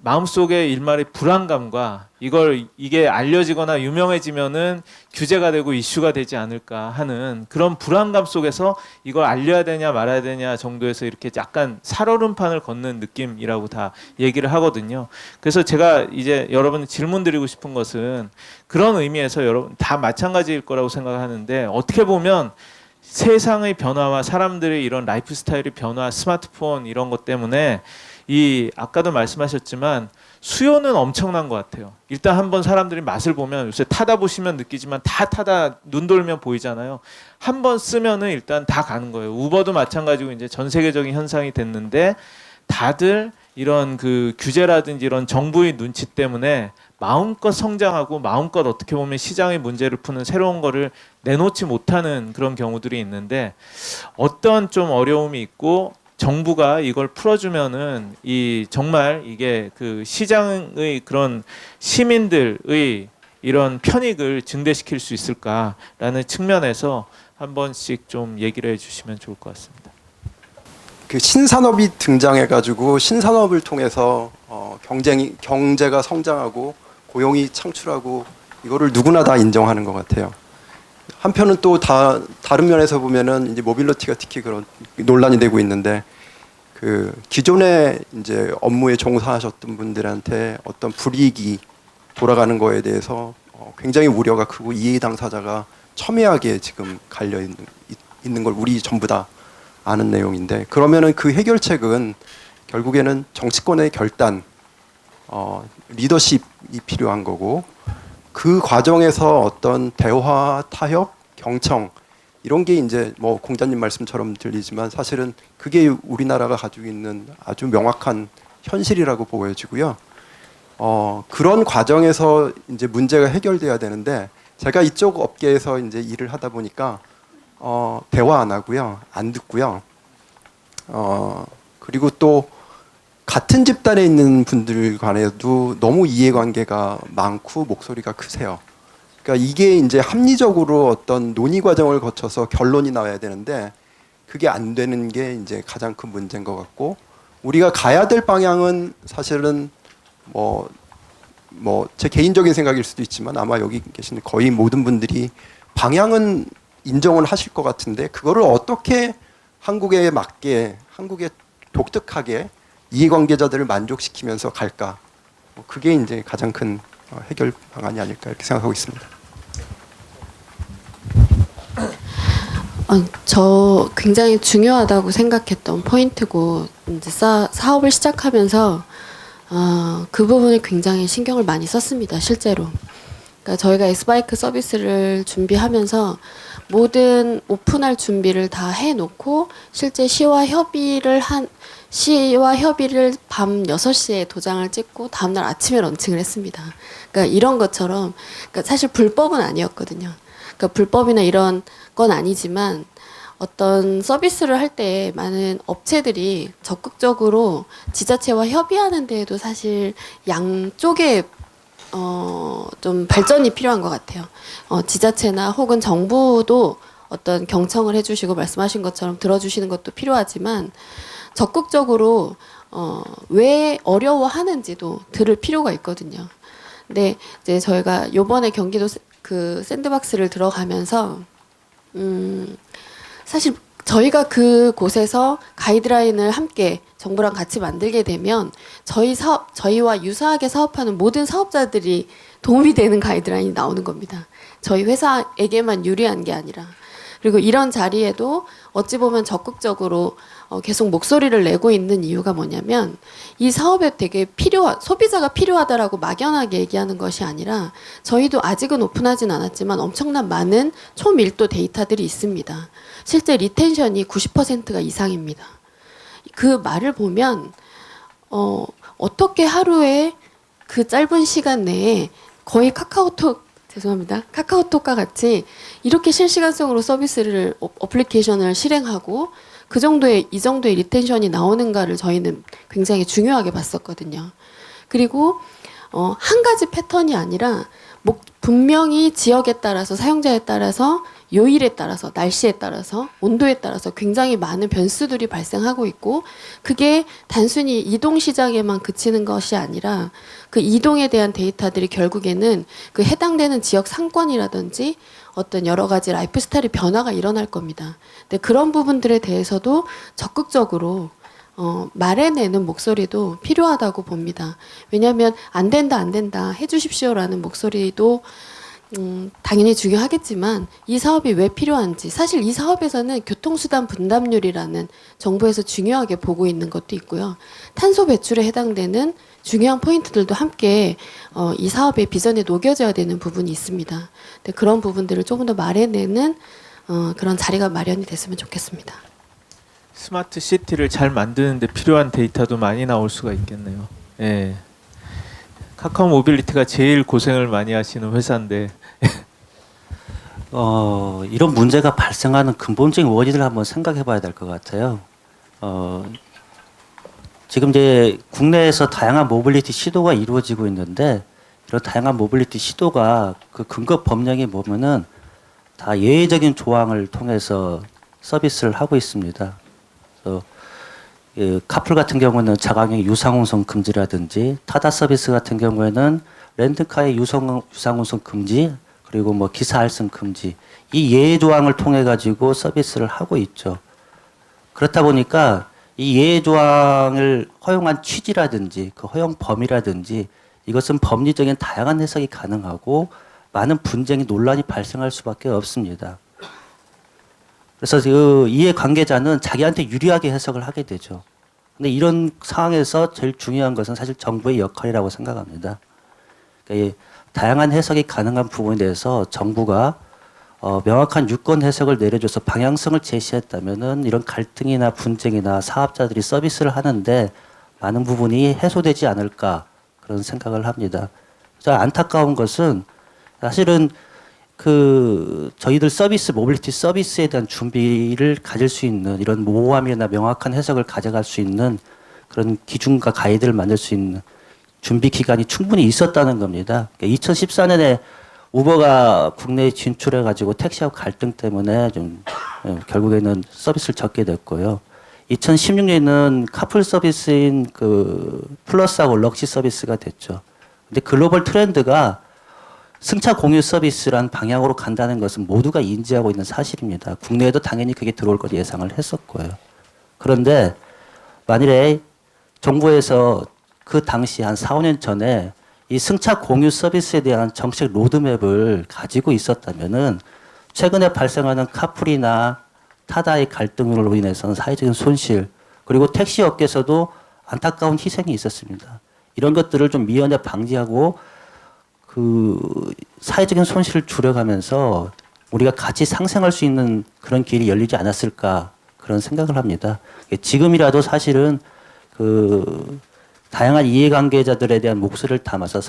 마음속에 일말의 불안감과 이게 알려지거나 유명해지면은 규제가 되고 이슈가 되지 않을까 하는 그런 불안감 속에서 이걸 알려야 되냐 말아야 되냐 정도에서 이렇게 약간 살얼음판을 걷는 느낌이라고 다 얘기를 하거든요. 그래서 제가 이제 여러분 질문 드리고 싶은 것은 그런 의미에서 여러분 다 마찬가지일 거라고 생각하는데 어떻게 보면 세상의 변화와 사람들의 이런 라이프 스타일의 변화, 스마트폰 이런 것 때문에 이 아까도 말씀하셨지만 수요는 엄청난 것 같아요. 일단 한번 사람들이 맛을 보면 요새 타다 보시면 느끼지만 다 타다 눈 돌면 보이잖아요. 한번 쓰면은 일단 다 가는 거예요. 우버도 마찬가지고 이제 전 세계적인 현상이 됐는데 다들 이런 그 규제라든지 이런 정부의 눈치 때문에 마음껏 성장하고 마음껏 어떻게 보면 시장의 문제를 푸는 새로운 거를 내놓지 못하는 그런 경우들이 있는데 어떤 좀 어려움이 있고 정부가 이걸 풀어주면은 이 정말 이게 그 시장의 그런 시민들의 이런 편익을 증대시킬 수 있을까라는 측면에서 한 번씩 좀 얘기를 해주시면 좋을 것 같습니다. 그 신산업이 등장해가지고 신산업을 통해서 경제가 성장하고 고용이 창출하고 이거를 누구나 다 인정하는 것 같아요. 한편은 또 다른 면에서 보면은 이제 모빌리티가 특히 그런 논란이 되고 있는데 그 기존에 이제 업무에 종사하셨던 분들한테 어떤 불이익이 돌아가는 거에 대해서 굉장히 우려가 크고 이해 당사자가 첨예하게 지금 갈려 있는 걸 우리 전부 다 아는 내용인데 그러면은 그 해결책은 결국에는 정치권의 결단, 리더십이 필요한 거고 그 과정에서 어떤 대화, 타협, 경청 이런 게 이제 뭐 공자님 말씀처럼 들리지만 사실은 그게 우리나라가 가지고 있는 아주 명확한 현실이라고 보여지고요. 그런 과정에서 이제 문제가 해결돼야 되는데 제가 이쪽 업계에서 이제 일을 하다 보니까 대화 안 하고요, 안 듣고요. 그리고 또 같은 집단에 있는 분들 간에도 너무 이해관계가 많고 목소리가 크세요. 그러니까 이게 이제 합리적으로 어떤 논의 과정을 거쳐서 결론이 나와야 되는데 그게 안 되는 게 이제 가장 큰 문제인 것 같고 우리가 가야 될 방향은 사실은 뭐 제 개인적인 생각일 수도 있지만 아마 여기 계신 거의 모든 분들이 방향은 인정을 하실 것 같은데 그거를 어떻게 한국에 맞게 한국에 독특하게 이해관계자들을 만족시키면서 갈까 그게 이제 가장 큰 해결 방안이 아닐까 이렇게 생각하고 있습니다. 저 굉장히 중요하다고 생각했던 포인트고 이제 사업을 시작하면서 그 부분에 굉장히 신경을 많이 썼습니다. 실제로. 그러니까 저희가 엑스바이크 서비스를 준비하면서 모든 오픈할 준비를 다 해놓고 실제 시와 협의를 밤 6시에 도장을 찍고 다음날 아침에 런칭을 했습니다. 그러니까 이런 것처럼 그러니까 사실 불법은 아니었거든요. 그러니까 불법이나 이런 건 아니지만 어떤 서비스를 할 때 많은 업체들이 적극적으로 지자체와 협의하는 데에도 사실 양쪽에 좀 발전이 필요한 것 같아요. 지자체나 혹은 정부도 어떤 경청을 해주시고 말씀하신 것처럼 들어주시는 것도 필요하지만 적극적으로 왜 어려워하는지도 들을 필요가 있거든요. 근데 이제 저희가 요번에 경기도 그 샌드박스를 들어가면서 사실 저희가 그 곳에서 가이드라인을 함께 정부랑 같이 만들게 되면 저희와 유사하게 사업하는 모든 사업자들이 도움이 되는 가이드라인이 나오는 겁니다. 저희 회사에게만 유리한 게 아니라. 그리고 이런 자리에도 어찌 보면 적극적으로 계속 목소리를 내고 있는 이유가 뭐냐면 이 사업에 되게 소비자가 필요하다라고 막연하게 얘기하는 것이 아니라 저희도 아직은 오픈하진 않았지만 엄청난 많은 초밀도 데이터들이 있습니다. 실제 리텐션이 90%가 이상입니다. 그 말을 보면 어떻게 하루에 그 짧은 시간 내에 거의 카카오톡과 같이 이렇게 실시간성으로 서비스를 어플리케이션을 실행하고 이 정도의 리텐션이 나오는가를 저희는 굉장히 중요하게 봤었거든요. 그리고 한 가지 패턴이 아니라 분명히 지역에 따라서 사용자에 따라서 요일에 따라서 날씨에 따라서 온도에 따라서 굉장히 많은 변수들이 발생하고 있고 그게 단순히 이동 시장에만 그치는 것이 아니라 그 이동에 대한 데이터들이 결국에는 그 해당되는 지역 상권이라든지 어떤 여러 가지 라이프 스타일의 변화가 일어날 겁니다. 근데 그런 부분들에 대해서도 적극적으로 말해내는 목소리도 필요하다고 봅니다. 왜냐하면 안 된다 해주십시오라는 목소리도 당연히 중요하겠지만 이 사업이 왜 필요한지 사실 이 사업에서는 교통수단 분담률이라는 정부에서 중요하게 보고 있는 것도 있고요. 탄소 배출에 해당되는 중요한 포인트들도 함께 이 사업의 비전에 녹여져야 되는 부분이 있습니다. 근데 그런 부분들을 조금 더 말해내는 그런 자리가 마련이 됐으면 좋겠습니다. 스마트 시티를 잘 만드는데 필요한 데이터도 많이 나올 수가 있겠네요. 예. 카카오 모빌리티가 제일 고생을 많이 하시는 회사인데 이런 문제가 발생하는 근본적인 원인을 한번 생각해 봐야 될 것 같아요. 지금 이제 국내에서 다양한 모빌리티 시도가 이루어지고 있는데 이런 다양한 모빌리티 시도가 그 근거 법령에 보면은 다 예외적인 조항을 통해서 서비스를 하고 있습니다. 그래서 카풀 같은 경우는 자가용 유상운송 금지라든지 타다 서비스 같은 경우에는 렌트카의 유상운송 금지 그리고 뭐 기사 할승 금지 이 예외 조항을 통해 가지고 서비스를 하고 있죠. 그렇다 보니까 이 예외 조항을 허용한 취지라든지 그 허용 범위라든지 이것은 법리적인 다양한 해석이 가능하고 많은 분쟁이 논란이 발생할 수밖에 없습니다. 그래서 그 이해 관계자는 자기한테 유리하게 해석을 하게 되죠. 근데 이런 상황에서 제일 중요한 것은 사실 정부의 역할이라고 생각합니다. 그러니까 이 다양한 해석이 가능한 부분에 대해서 정부가 명확한 유권 해석을 내려줘서 방향성을 제시했다면은 이런 갈등이나 분쟁이나 사업자들이 서비스를 하는데 많은 부분이 해소되지 않을까 그런 생각을 합니다. 그래서 안타까운 것은 사실은 그 저희들 서비스 모빌리티 서비스에 대한 준비를 가질 수 있는 이런 모호함이나 명확한 해석을 가져갈 수 있는 그런 기준과 가이드를 만들 수 있는 준비 기간이 충분히 있었다는 겁니다. 2014년에 우버가 국내에 진출해 가지고 택시하고 갈등 때문에 좀 결국에는 서비스를 접게 됐고요. 2016년에는 카풀 서비스인 그 플러스하고 럭시 서비스가 됐죠. 근데 글로벌 트렌드가 승차 공유 서비스란 방향으로 간다는 것은 모두가 인지하고 있는 사실입니다. 국내에도 당연히 그게 들어올 걸 예상을 했었고요. 그런데 만일에 정부에서 그 당시 한 4, 5년 전에 이 승차 공유 서비스에 대한 정책 로드맵을 가지고 있었다면은 최근에 발생하는 카풀이나 타다의 갈등으로 인해서는 사회적인 손실 그리고 택시 업계에서도 안타까운 희생이 있었습니다. 이런 것들을 좀 미연에 방지하고 그 사회적인 손실을 줄여가면서 우리가 같이 상생할 수 있는 그런 길이 열리지 않았을까 그런 생각을 합니다. 지금이라도 사실은 그 다양한 이해관계자들에 대한 목소리를 담아서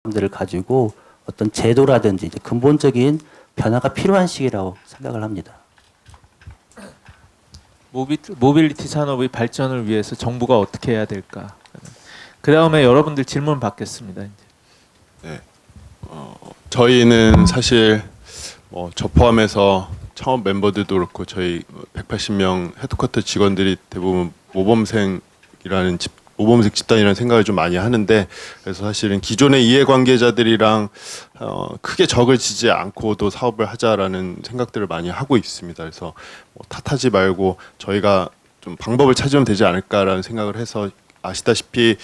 사람들을 가지고 어떤 제도라든지 이제 근본적인 변화가 필요한 시기라고 생각을 합니다. 모빌리티 산업의 발전을 위해서 정부가 어떻게 해야 될까? 그 다음에 여러분들 질문 받겠습니다. 이제. 네. 저희는 사실 저 포함해서 창업 멤버들도 그렇고 저희 180명 헤드쿼터 직원들이 대부분 모범생 집단이라는 생각을 좀 많이 하는데 그래서 사실은 기존의 이해관계자들이랑 크게 적을 지지 않고도 사업을 하자라는 생각들을 많이 하고 있습니다. 그래서 탓하지 말고 저희가 좀 방법을 찾으면 되지 않을까라는 생각을 해서 아시다시피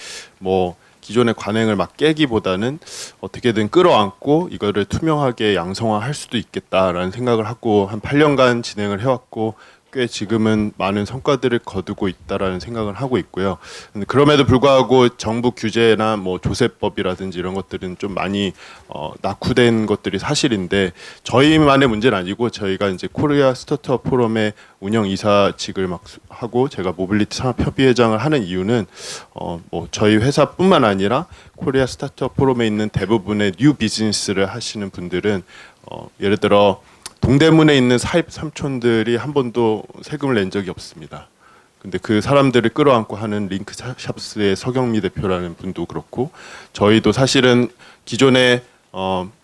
기존의 관행을 막 깨기보다는 어떻게든 끌어안고 이거를 투명하게 양성화할 수도 있겠다라는 생각을 하고 한 8년간 진행을 해왔고 꽤 지금은 많은 성과들을 거두고 있다라는 생각을 하고 있고요. 그럼에도 불구하고 정부 규제나 조세법이라든지 이런 것들은 좀 많이 낙후된 것들이 사실인데 저희만의 문제는 아니고 저희가 이제 코리아 스타트업 포럼의 운영 이사직을 막 하고 제가 모빌리티 산업협의회장을 하는 이유는 저희 회사뿐만 아니라 코리아 스타트업 포럼에 있는 대부분의 뉴 비즈니스를 하시는 분들은 예를 들어 동대문에 있는 사입 삼촌들이 한 번도 세금을 낸 적이 없습니다. 근데 그 사람들을 끌어안고 하는 링크샵스의 서경미 대표라는 분도 그렇고 저희도 사실은 기존에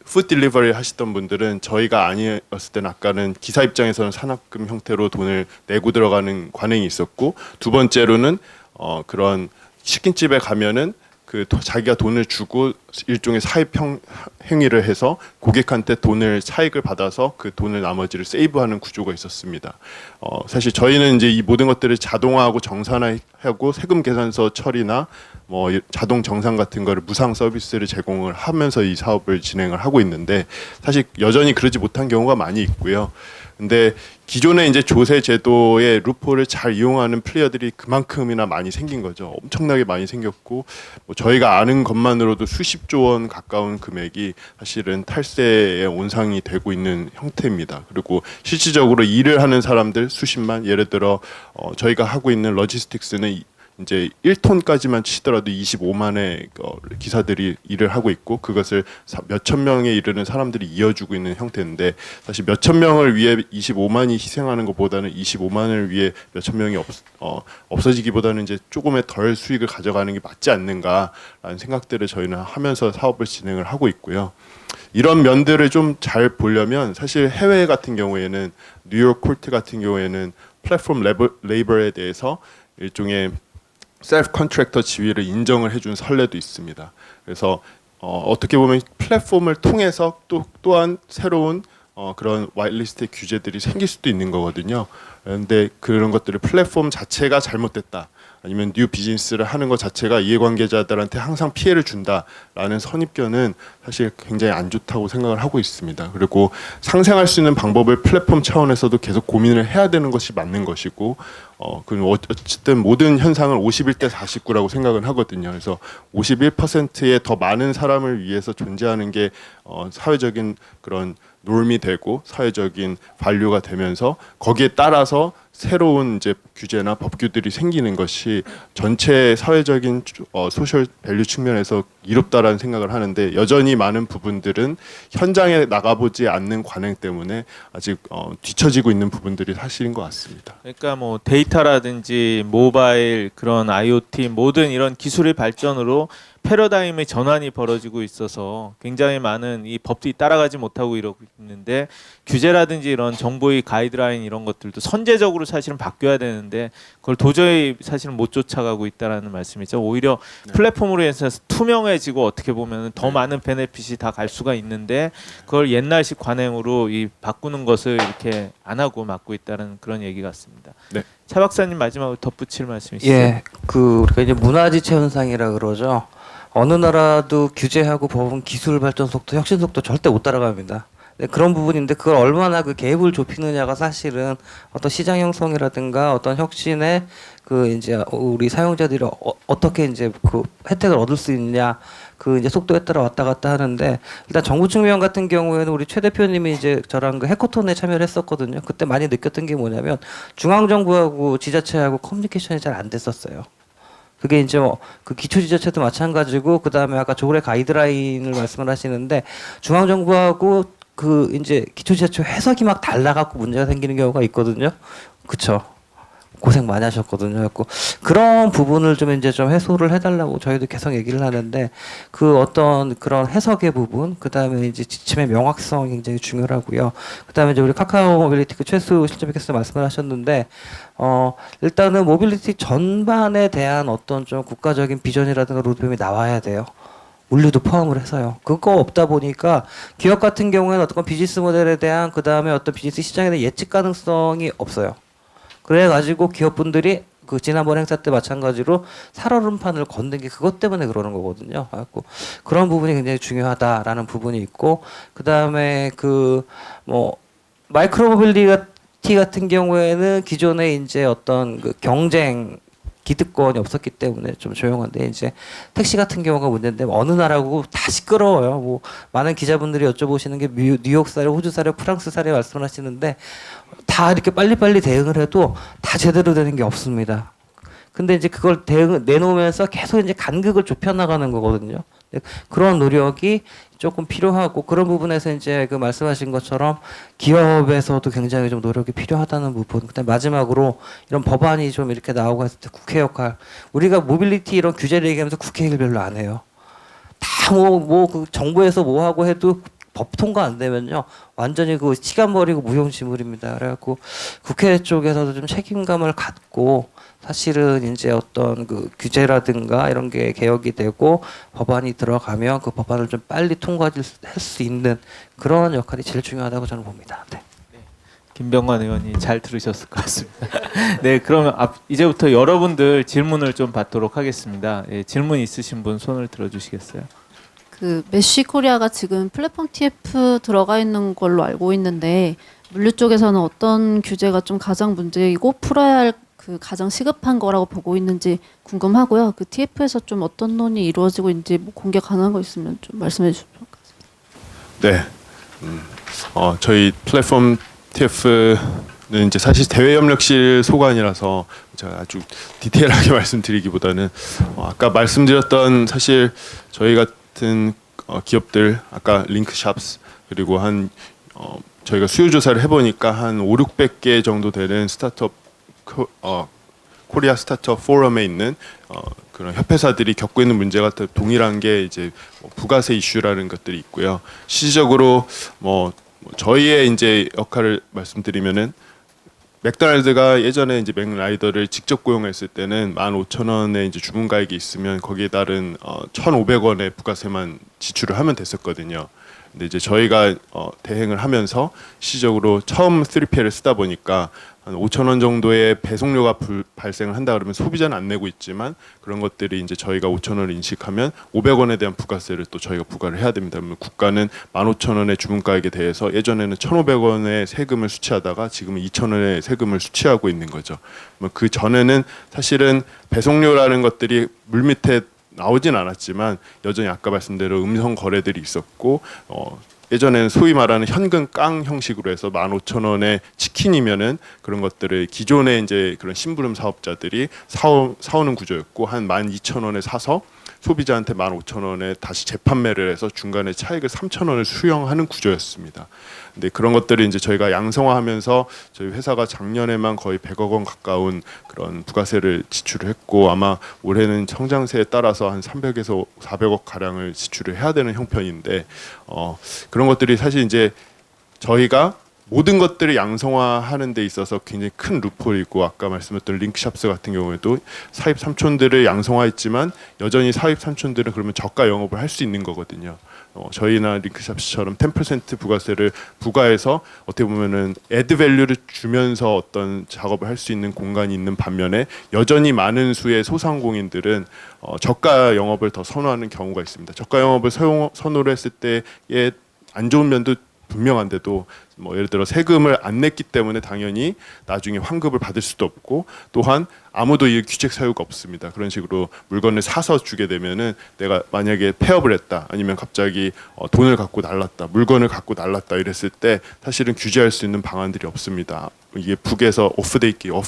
푸드 딜리버리 하시던 분들은 저희가 아니었을 때는 아까는 기사 입장에서는 산업금 형태로 돈을 내고 들어가는 관행이 있었고, 두 번째로는 그런 치킨집에 가면은 자기가 돈을 주고 일종의 사입 행위를 해서 고객한테 돈을 차익을 받아서 그 돈을 나머지를 세이브하는 구조가 있었습니다. 사실 저희는 이제 이 모든 것들을 자동화하고 정산화하고 세금 계산서 처리나 뭐 자동 정산 같은 거를 무상 서비스를 제공을 하면서 이 사업을 진행을 하고 있는데, 사실 여전히 그러지 못한 경우가 많이 있고요. 근데 기존의 이제 조세 제도의 루폴을 잘 이용하는 플레이어들이 그만큼이나 많이 생긴 거죠. 엄청나게 많이 생겼고, 뭐 저희가 아는 것만으로도 수십조 원 가까운 금액이 사실은 탈세의 온상이 되고 있는 형태입니다. 그리고 실질적으로 일을 하는 사람들 수십만, 예를 들어 저희가 하고 있는 로지스틱스는 이제 1톤까지만 치더라도 25만의 기사들이 일을 하고 있고, 그것을 몇천 명에 이르는 사람들이 이어주고 있는 형태인데, 사실 몇천 명을 위해 25만이 희생하는 것보다는 25만을 위해 몇천 명이 없어지기보다는 이제 조금의 덜 수익을 가져가는 게 맞지 않는가라는 생각들을 저희는 하면서 사업을 진행을 하고 있고요. 이런 면들을 좀 잘 보려면 사실 해외 같은 경우에는 뉴욕 콜트 같은 경우에는 플랫폼 레이버에 대해서 일종의 셀프 컨트랙터 지위를 인정을 해준 선례도 있습니다. 그래서 어떻게 보면 플랫폼을 통해서 또한 새로운 그런 와이트리스트의 규제들이 생길 수도 있는 거거든요. 그런데 그런 것들을 플랫폼 자체가 잘못됐다, 아니면 뉴 비즈니스를 하는 것 자체가 이해관계자들한테 항상 피해를 준다라는 선입견은 사실 굉장히 안 좋다고 생각을 하고 있습니다. 그리고 상생할 수 있는 방법을 플랫폼 차원에서도 계속 고민을 해야 되는 것이 맞는 것이고, 어쨌든 모든 현상을 51대 49라고 생각을 하거든요. 그래서 51%의 더 많은 사람을 위해서 존재하는 게 사회적인 그런 norm이 되고 사회적인 밸류가 되면서, 거기에 따라서 새로운 이제 규제나 법규들이 생기는 것이 전체 사회적인 소셜 밸류 측면에서 이롭다라는 생각을 하는데, 여전히 많은 부분들은 현장에 나가보지 않는 관행 때문에 아직 뒤처지고 있는 부분들이 사실인 것 같습니다. 그러니까 뭐 데이터라든지 모바일, 그런 IoT 모든 이런 기술의 발전으로 패러다임의 전환이 벌어지고 있어서 굉장히 많은 이 법들이 따라가지 못하고 이러고 있는데, 규제라든지 이런 정보의 가이드라인 이런 것들도 선제적으로 사실은 바뀌어야 되는데 그걸 도저히 사실은 못 쫓아가고 있다라는 말씀이죠. 오히려 플랫폼으로 해서 투명해지고 어떻게 보면 더 많은 베네핏이 다 갈 수가 있는데, 그걸 옛날식 관행으로 이 바꾸는 것을 이렇게 안 하고 막고 있다는 그런 얘기 같습니다. 네. 차 박사님 마지막으로 덧붙일 말씀 있으세요? 예, 우리가 이제 문화지체 현상이라 그러죠. 어느 나라도 규제하고 법은 기술 발전 속도, 혁신 속도 절대 못 따라갑니다. 네, 그런 부분인데, 그걸 얼마나 그 갭을 좁히느냐가 사실은 어떤 시장 형성이라든가 어떤 혁신에 이제 우리 사용자들이 어떻게 이제 그 혜택을 얻을 수 있냐, 이제 속도에 따라 왔다 갔다 하는데, 일단 정부 측면 같은 경우에는 우리 최 대표님이 이제 저랑 그 해커톤에 참여를 했었거든요. 그때 많이 느꼈던 게 뭐냐면, 중앙정부하고 지자체하고 커뮤니케이션이 잘 안 됐었어요. 그게 이제 그 기초지자체도 마찬가지고, 그 다음에 아까 조례 가이드라인을 말씀을 하시는데, 중앙정부하고 이제 기초지자체 해석이 막 달라갖고 문제가 생기는 경우가 있거든요. 그쵸? 고생 많이 하셨거든요. 그래갖고 그런 부분을 좀 이제 좀 해소를 해달라고 저희도 계속 얘기를 하는데, 어떤 그런 해석의 부분, 그 다음에 이제 지침의 명확성이 굉장히 중요하고요. 그 다음에 이제 우리 카카오 모빌리티 최수 실장님께서 말씀을 하셨는데, 일단은 모빌리티 전반에 대한 어떤 좀 국가적인 비전이라든가 로드맵이 나와야 돼요. 물류도 포함을 해서요. 그거 없다 보니까 기업 같은 경우에는 어떤 비즈니스 모델에 대한, 그 다음에 어떤 비즈니스 시장에 대한 예측 가능성이 없어요. 그래가지고 기업분들이 지난번 행사 때 마찬가지로 살얼음판을 걷는 게 그것 때문에 그러는 거거든요. 그래갖고 그런 부분이 굉장히 중요하다라는 부분이 있고, 그 다음에 마이크로 모빌리티 같은 경우에는 기존에 이제 어떤 경쟁 기득권이 없었기 때문에 좀 조용한데, 이제 택시 같은 경우가 문제인데, 어느 나라고 다 시끄러워요. 많은 기자분들이 여쭤보시는 게 뉴욕 사례, 호주 사례, 프랑스 사례 말씀을 하시는데, 다 이렇게 빨리빨리 대응을 해도 다 제대로 되는 게 없습니다. 근데 이제 그걸 내놓으면서 계속 이제 간극을 좁혀 나가는 거거든요. 그런 노력이 조금 필요하고, 그런 부분에서 이제 말씀하신 것처럼 기업에서도 굉장히 좀 노력이 필요하다는 부분. 그다음 마지막으로 이런 법안이 좀 이렇게 나오고 했을 때 국회 역할. 우리가 모빌리티 이런 규제를 얘기하면서 국회 얘기를 별로 안 해요. 다 그 정부에서 뭐 하고 해도 법 통과 안 되면요 완전히 그 시간 버리고 무용지물입니다. 그래갖고 국회 쪽에서도 좀 책임감을 갖고 사실은 이제 어떤 그 규제라든가 이런 게 개혁이 되고 법안이 들어가면 그 법안을 좀 빨리 통과할 수 있는 그런 역할이 제일 중요하다고 저는 봅니다. 네. 김병관 의원이 잘 들으셨을 것 같습니다. 네, 그러면 이제부터 여러분들 질문을 좀 받도록 하겠습니다. 예, 질문 있으신 분 손을 들어주시겠어요? 그 메쉬코리아가 지금 플랫폼 TF 들어가 있는 걸로 알고 있는데 물류 쪽에서는 어떤 규제가 좀 가장 문제이고 풀어야 할 그 가장 시급한 거라고 보고 있는지 궁금하고요. 그 TF에서 좀 어떤 논의 이루어지고 있는지 뭐 공개 가능한 거 있으면 좀 말씀해 주시면 좋을 것 같습니다. 네. 저희 플랫폼 TF는 이제 사실 대외협력실 소관이라서 제가 아주 디테일하게 말씀드리기보다는 아까 말씀드렸던 사실 저희 같은 기업들 아까 링크샵스 그리고 저희가 수요 조사를 해보니까 한 5,600개 정도 되는 스타트업 코리아 스타트업 포럼에 있는 그런 협회사들이 겪고 있는 문제가 동일한 게 이제 부가세 이슈라는 것들이 있고요. 실질적으로 저희의 이제 역할을 말씀드리면은 맥도날드가 예전에 이제 맥라이더를 직접 고용했을 때는 15,000원의 이제 주문가액이 있으면 거기에 따른 1,500원의 부가세만 지출을 하면 됐었거든요. 근데 이제 저희가 대행을 하면서 실질적으로 처음 3PL을 쓰다 보니까 한 5,000원 정도의 배송료가 발생을 한다 그러면 소비자는 안 내고 있지만 그런 것들이 이제 저희가 5,000원을 인식하면 500원에 대한 부가세를 또 저희가 부과를 해야 됩니다. 그러면 국가는 15,000원의 주문가액에 대해서 예전에는 1,500원의 세금을 수취하다가 지금은 2,000원의 세금을 수취하고 있는 거죠. 그 전에는 사실은 배송료라는 것들이 물밑에 나오진 않았지만 여전히 아까 말씀대로 음성 거래들이 있었고 예전에는 소위 말하는 현금 깡 형식으로 해서 15,000원의 치킨이면은 그런 것들을 기존의 이제 그런 심부름 사업자들이 사오는 구조였고 한 12,000원에 사서 소비자한테 15,000원에 다시 재판매를 해서 중간에 차익을 3,000원을 수령하는 구조였습니다. 근데 그런 것들을 이제 저희가 양성화하면서 저희 회사가 작년에만 거의 100억 원 가까운 그런 부가세를 지출을 했고 아마 올해는 성장세에 따라서 한 300에서 400억 가량을 지출을 해야 되는 형편인데 그런 것들이 사실 이제 저희가 모든 것들을 양성화하는 데 있어서 굉장히 큰 루폴이고 아까 말씀드렸던 링크샵스 같은 경우에도 사입 삼촌들을 양성화했지만 여전히 사입 삼촌들은 그러면 저가 영업을 할 수 있는 거거든요. 저희나 링크샵스처럼 10% 부가세를 부과해서 어떻게 보면은 애드 밸류를 주면서 어떤 작업을 할 수 있는 공간이 있는 반면에 여전히 많은 수의 소상공인들은 저가 영업을 더 선호하는 경우가 있습니다. 저가 영업을 선호를 했을 때의 안 좋은 면도 분명한데도 예를 들어 세금을 안 냈기 때문에 당연히 나중에 환급을 받을 수도 없고 또한 아무도 이 규책 사유가 없습니다. 그런 식으로 물건을 사서 주게 되면은 내가 만약에 폐업을 했다 아니면 갑자기 돈을 갖고 날랐다 물건을 갖고 날랐다 이랬을 때 사실은 규제할 수 있는 방안들이 없습니다. 이게 북에서 오프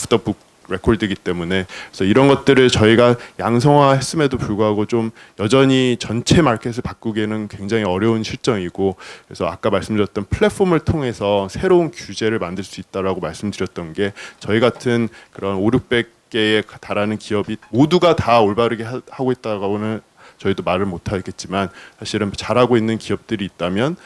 더 북 레코드이기 때문에 그래서 이런 것들을 저희가 양성화했음에도 불구하고 좀 여전히 전체 마켓을 바꾸기에는 굉장히 어려운 실정이고 그래서 아까 말씀드렸던 플랫폼을 통해서 새로운 규제를 만들 수 있다라고 말씀드렸던 게 저희 같은 그런 5,600개에 달하는 기업이 모두가 다 올바르게 하고 있다고는 저희도 말을 못하겠지만 사실은 잘하고 있는 기업들이 있다면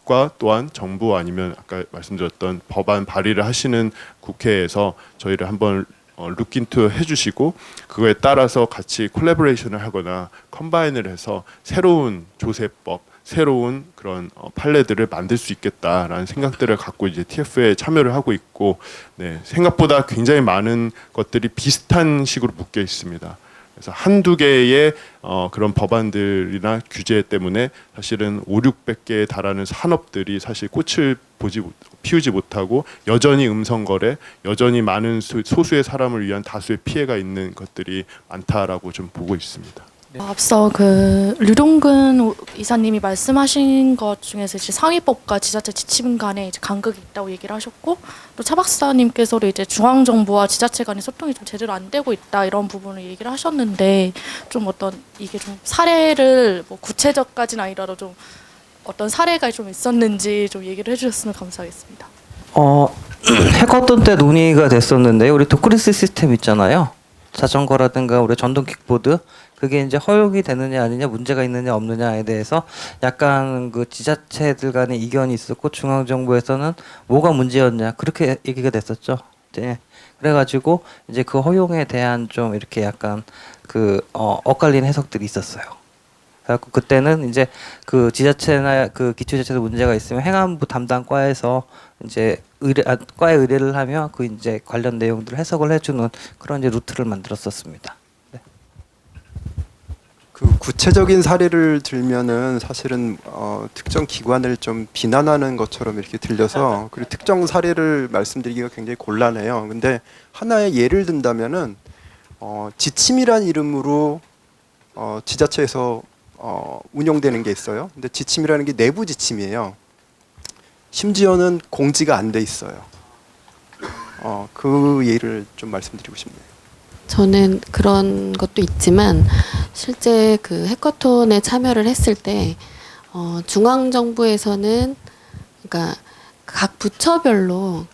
과 또한 정부 아니면 아까 말씀드렸던 법안 발의를 하시는 국회에서 저희를 한번 룩인투 해주시고 그거에 따라서 같이 콜라보레이션을 하거나 컴바인을 해서 새로운 조세법, 새로운 그런 판례들을 만들 수 있겠다라는 생각들을 갖고 이제 TF에 참여를 하고 있고 생각보다 굉장히 많은 것들이 비슷한 식으로 묶여 있습니다. 그래서 한두 개의 그런 법안들이나 규제 때문에 사실은 5,600개에 달하는 산업들이 사실 꽃을 피우지 못하고 여전히 음성거래, 여전히 많은 소수의 사람을 위한 다수의 피해가 있는 것들이 많다라고 좀 보고 있습니다. 앞서 류동근 이사님이 말씀하신 것 중에서 이제 상위법과 지자체 지침 간에 이제 간극이 있다고 얘기를 하셨고 또 차 박사님께서도 이제 중앙 정부와 지자체 간의 소통이 좀 제대로 안 되고 있다 이런 부분을 얘기를 하셨는데 좀 어떤 이게 좀 사례를 구체적까지는 아니더라도 좀 어떤 사례가 좀 있었는지 좀 얘기를 해주셨으면 감사하겠습니다. 해커톤 때 논의가 됐었는데 우리 도크리스 시스템 있잖아요. 자전거라든가 우리 전동 킥보드 그게 이제 허용이 되느냐 아니냐 문제가 있느냐 없느냐에 대해서 약간 그 지자체들 간의 이견이 있었고 중앙정부에서는 뭐가 문제였냐 그렇게 얘기가 됐었죠. 네. 그래가지고 이제 그 허용에 대한 좀 이렇게 약간 그 엇갈린 해석들이 있었어요. 그래갖고 그때는 이제 그 지자체나 그 기초지자체에서 문제가 있으면 행안부 담당 과에서 이제 과에 의뢰를 하면 그 이제 관련 내용들을 해석을 해주는 그런 이제 루트를 만들었었습니다. 네. 그 구체적인 사례를 들면은 사실은 특정 기관을 좀 비난하는 것처럼 이렇게 들려서 그리고 특정 사례를 말씀드리기가 굉장히 곤란해요. 근데 하나의 예를 든다면은 지침이란 이름으로 지자체에서 운영되는 게 있어요. 근데 지침이라는 게 내부 지침이에요. 심지어는 공지가 안 돼 있어요. 그 예를 좀 말씀드리고 싶네요. 저는 그런 것도 있지만 실제 그 해커톤에 참여를 했을 때 중앙 정부에서는 그러니까 각 부처별로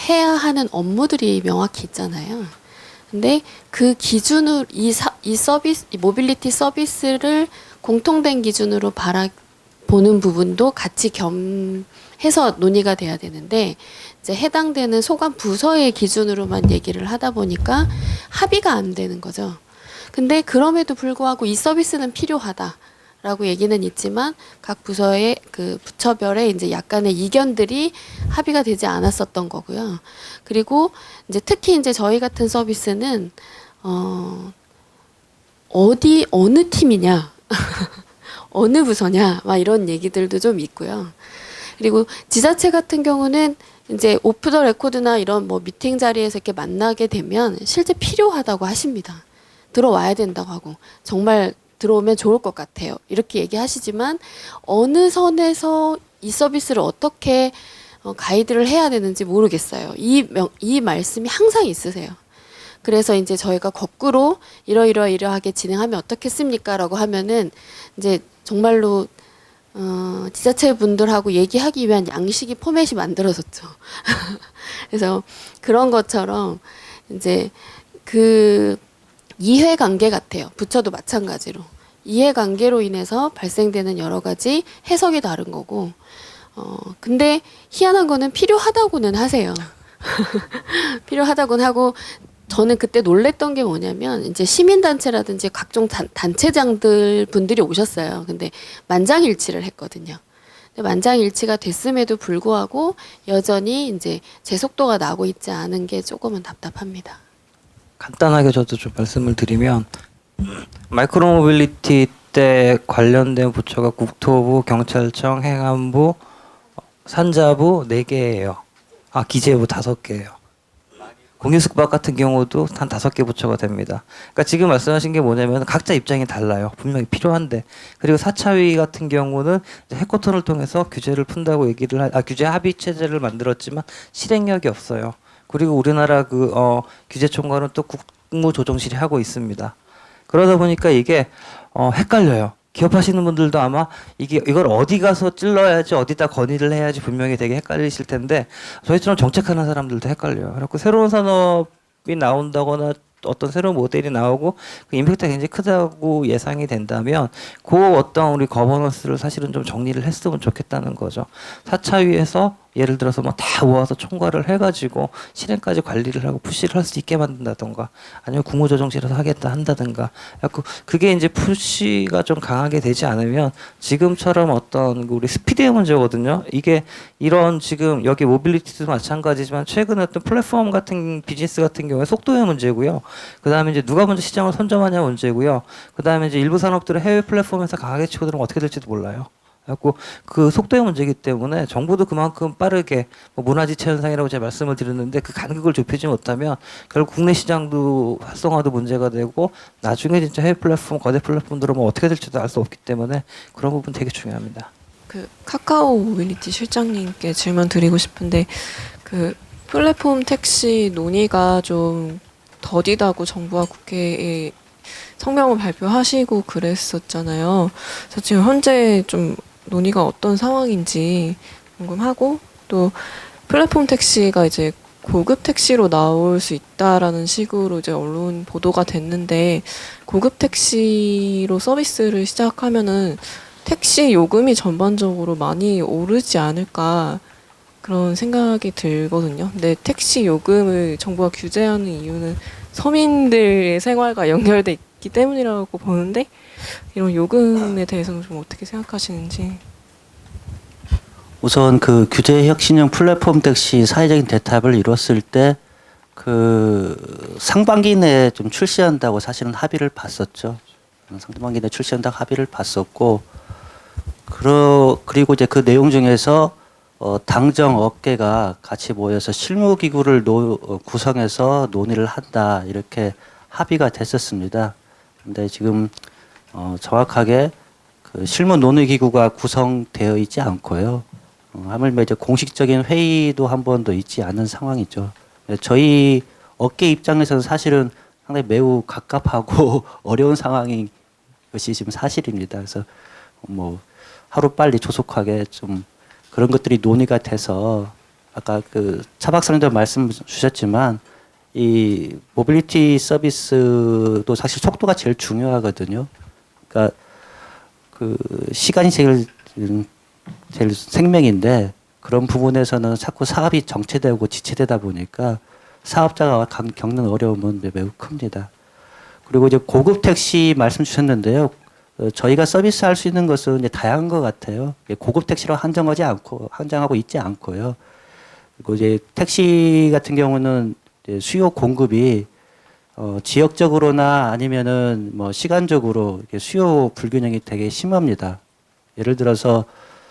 해야 하는 업무들이 명확히 있잖아요. 근데 그 기준으로 이 서비스, 이 모빌리티 서비스를 공통된 기준으로 바라보는 부분도 같이 겸해서 논의가 돼야 되는데 이제 해당되는 소관 부서의 기준으로만 얘기를 하다 보니까 합의가 안 되는 거죠. 근데 그럼에도 불구하고 이 서비스는 필요하다라고 얘기는 있지만 각 부서의 그 부처별의 이제 약간의 이견들이 합의가 되지 않았었던 거고요. 그리고 이제 특히 이제 저희 같은 서비스는 어느 팀이냐, 어느 부서냐, 막 이런 얘기들도 좀 있고요. 그리고 지자체 같은 경우는 이제 오프 더 레코드나 이런 뭐 미팅 자리에서 이렇게 만나게 되면 실제 필요하다고 하십니다. 들어와야 된다고 하고 정말 들어오면 좋을 것 같아요. 이렇게 얘기하시지만 어느 선에서 이 서비스를 어떻게 가이드를 해야 되는지 모르겠어요. 이 말씀이 항상 있으세요. 그래서 이제 저희가 거꾸로 이러이러하게 진행하면 어떻겠습니까? 라고 하면은 이제 정말로 지자체 분들하고 얘기하기 위한 양식이 포맷이 만들어졌죠. 그래서 그런 것처럼 이제 그 이해관계 같아요. 부처도 마찬가지로. 이해관계로 인해서 발생되는 여러 가지 해석이 다른 거고 근데 희한한 거는 필요하다고는 하세요. 필요하다고는 하고 저는 그때 놀랬던 게 뭐냐면 이제 시민단체라든지 각종 단체장들 분들이 오셨어요. 근데 만장일치를 했거든요. 근데 만장일치가 됐음에도 불구하고 여전히 이제 제 속도가 나고 있지 않은 게 조금은 답답합니다. 간단하게 저도 좀 말씀을 드리면 마이크로 모빌리티 때 관련된 부처가 국토부, 경찰청, 행안부, 산자부 4개예요. 기재부 5개예요. 공유숙박 같은 경우도 한 5개 부처가 됩니다. 그러니까 지금 말씀하신 게 뭐냐면 각자 입장이 달라요. 분명히 필요한데. 그리고 4차위 같은 경우는 이제 해커톤을 통해서 규제를 푼다고 얘기를 규제 합의 체제를 만들었지만 실행력이 없어요. 그리고 우리나라 그 규제총괄은 또 국무조정실이 하고 있습니다. 그러다 보니까 이게 헷갈려요. 기업하시는 분들도 아마 이걸 어디 가서 찔러야지 어디다 건의를 해야지 분명히 되게 헷갈리실 텐데 저희처럼 정책하는 사람들도 헷갈려요. 그래서 새로운 산업이 나온다거나 어떤 새로운 모델이 나오고 그 임팩트가 굉장히 크다고 예상이 된다면 그 어떤 우리 거버넌스를 사실은 좀 정리를 했으면 좋겠다는 거죠. 4차위에서 예를 들어서 뭐 다 모아서 총괄을 해가지고 실행까지 관리를 하고 푸시를 할 수 있게 만든다던가 아니면 국무조정실에서 하겠다 한다든가 그게 이제 푸시가 좀 강하게 되지 않으면 지금처럼 어떤 우리 스피드의 문제거든요. 이게 이런 지금 여기 모빌리티도 마찬가지지만 최근에 어떤 플랫폼 같은 비즈니스 같은 경우에 속도의 문제고요. 그 다음에 이제 누가 먼저 시장을 선점하냐 문제고요. 그 다음에 이제 일부 산업들은 해외 플랫폼에서 강하게 치고 들어오면 어떻게 될지도 몰라요. 그래갖고 그 속도의 문제이기 때문에 정부도 그만큼 빠르게 문화지체 현상이라고 제가 말씀을 드렸는데 그 간격을 좁히지 못하면 결국 국내 시장도 활성화도 문제가 되고 나중에 진짜 해외 플랫폼, 거대 플랫폼들은 뭐 어떻게 될지도 알 수 없기 때문에 그런 부분 되게 중요합니다. 그 카카오 모빌리티 실장님께 질문 드리고 싶은데 그 플랫폼 택시 논의가 좀 더디다고 정부와 국회에 성명을 발표하시고 그랬었잖아요. 그래서 지금 현재 좀 논의가 어떤 상황인지 궁금하고 또 플랫폼 택시가 이제 고급 택시로 나올 수 있다라는 식으로 이제 언론 보도가 됐는데 고급 택시로 서비스를 시작하면은 택시 요금이 전반적으로 많이 오르지 않을까 그런 생각이 들거든요. 근데 택시 요금을 정부가 규제하는 이유는 서민들의 생활과 연결돼 있기 때문이라고 보는데 이런 요금에 대해서는 좀 어떻게 생각하시는지. 우선 그 규제 혁신형 플랫폼 택시 사회적인 대타협을 이뤘을 때 그 상반기 내에 좀 출시한다고 사실은 합의를 봤었죠. 상반기 내에 출시한다고 합의를 봤었고, 그리고 이제 그 내용 중에서 당정 업계가 같이 모여서 실무기구를 구성해서 논의를 한다 이렇게 합의가 됐었습니다. 근데 지금 정확하게 그 실무 논의기구가 구성되어 있지 않고요. 하물며 이제 공식적인 회의도 한 번도 있지 않은 상황이죠. 저희 업계 입장에서는 사실은 상당히 매우 갑갑하고 어려운 상황인 것이 지금 사실입니다. 그래서 뭐 하루 빨리 조속하게 좀 그런 것들이 논의가 돼서 아까 그 차 박사님도 말씀 주셨지만 이 모빌리티 서비스도 사실 속도가 제일 중요하거든요. 그러니까 그 시간이 제일 생명인데 그런 부분에서는 자꾸 사업이 정체되고 지체되다 보니까 사업자가 겪는 어려움은 매우 큽니다. 그리고 이제 고급 택시 말씀 주셨는데요. 저희가 서비스할 수 있는 것은 이제 다양한 것 같아요. 고급 택시로 한정하고 있지 않고요. 그리고 이제 택시 같은 경우는 이제 수요 공급이 지역적으로나 아니면은 뭐 시간적으로 수요 불균형이 되게 심합니다. 예를 들어서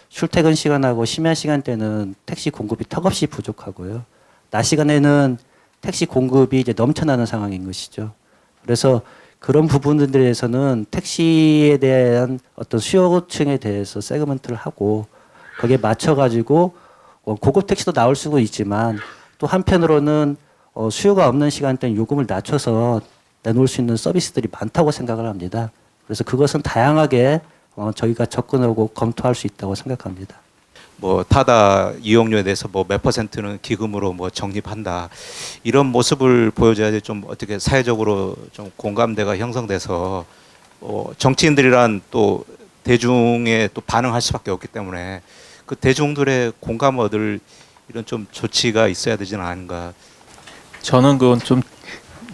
출퇴근 시간하고 심야 시간대는 택시 공급이 턱없이 부족하고요. 낮 시간에는 택시 공급이 이제 넘쳐나는 상황인 것이죠. 그래서 그런 부분들에서는 택시에 대한 어떤 수요층에 대해서 세그먼트를 하고 거기에 맞춰가지고 고급 택시도 나올 수도 있지만 또 한편으로는 수요가 없는 시간대는 요금을 낮춰서 내놓을 수 있는 서비스들이 많다고 생각을 합니다. 그래서 그것은 다양하게 저희가 접근하고 검토할 수 있다고 생각합니다. 뭐 타다 이용료에 대해서 뭐 몇 퍼센트는 기금으로 뭐 적립한다 이런 모습을 보여줘야지 좀 어떻게 사회적으로 좀 공감대가 형성돼서 정치인들이란 또 대중에 또 반응할 수밖에 없기 때문에 그 대중들의 공감 얻을 이런 좀 조치가 있어야 되지는 않은가. 저는 그건 좀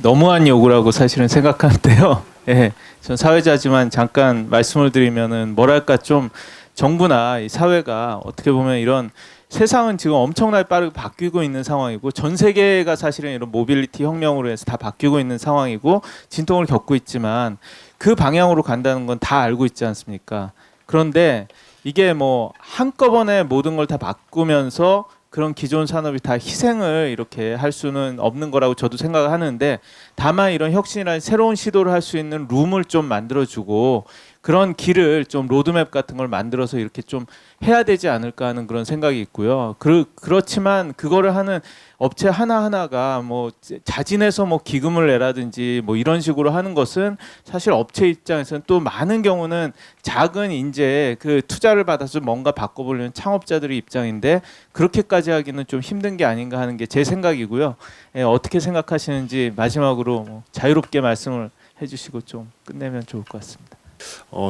너무한 요구라고 사실은 생각하는데요. 예, 전 사회자지만 잠깐 말씀을 드리면은 뭐랄까 좀 정부나 이 사회가 어떻게 보면 이런 세상은 지금 엄청나게 빠르게 바뀌고 있는 상황이고 전 세계가 사실은 이런 모빌리티 혁명으로 해서 다 바뀌고 있는 상황이고 진통을 겪고 있지만 그 방향으로 간다는 건 다 알고 있지 않습니까? 그런데 이게 뭐 한꺼번에 모든 걸 다 바꾸면서 그런 기존 산업이 다 희생을 이렇게 할 수는 없는 거라고 저도 생각을 하는데 다만 이런 혁신이라는 새로운 시도를 할 수 있는 룸을 좀 만들어주고 그런 길을 좀 로드맵 같은 걸 만들어서 이렇게 좀 해야 되지 않을까 하는 그런 생각이 있고요. 그렇지만 그거를 하는 업체 하나하나가 뭐 자진해서 뭐 기금을 내라든지 뭐 이런 식으로 하는 것은 사실 업체 입장에서는 또 많은 경우는 작은 이제 그 투자를 받아서 뭔가 바꿔보려는 창업자들의 입장인데 그렇게까지 하기는 좀 힘든 게 아닌가 하는 게 제 생각이고요. 예, 어떻게 생각하시는지 마지막으로 뭐 자유롭게 말씀을 해주시고 좀 끝내면 좋을 것 같습니다.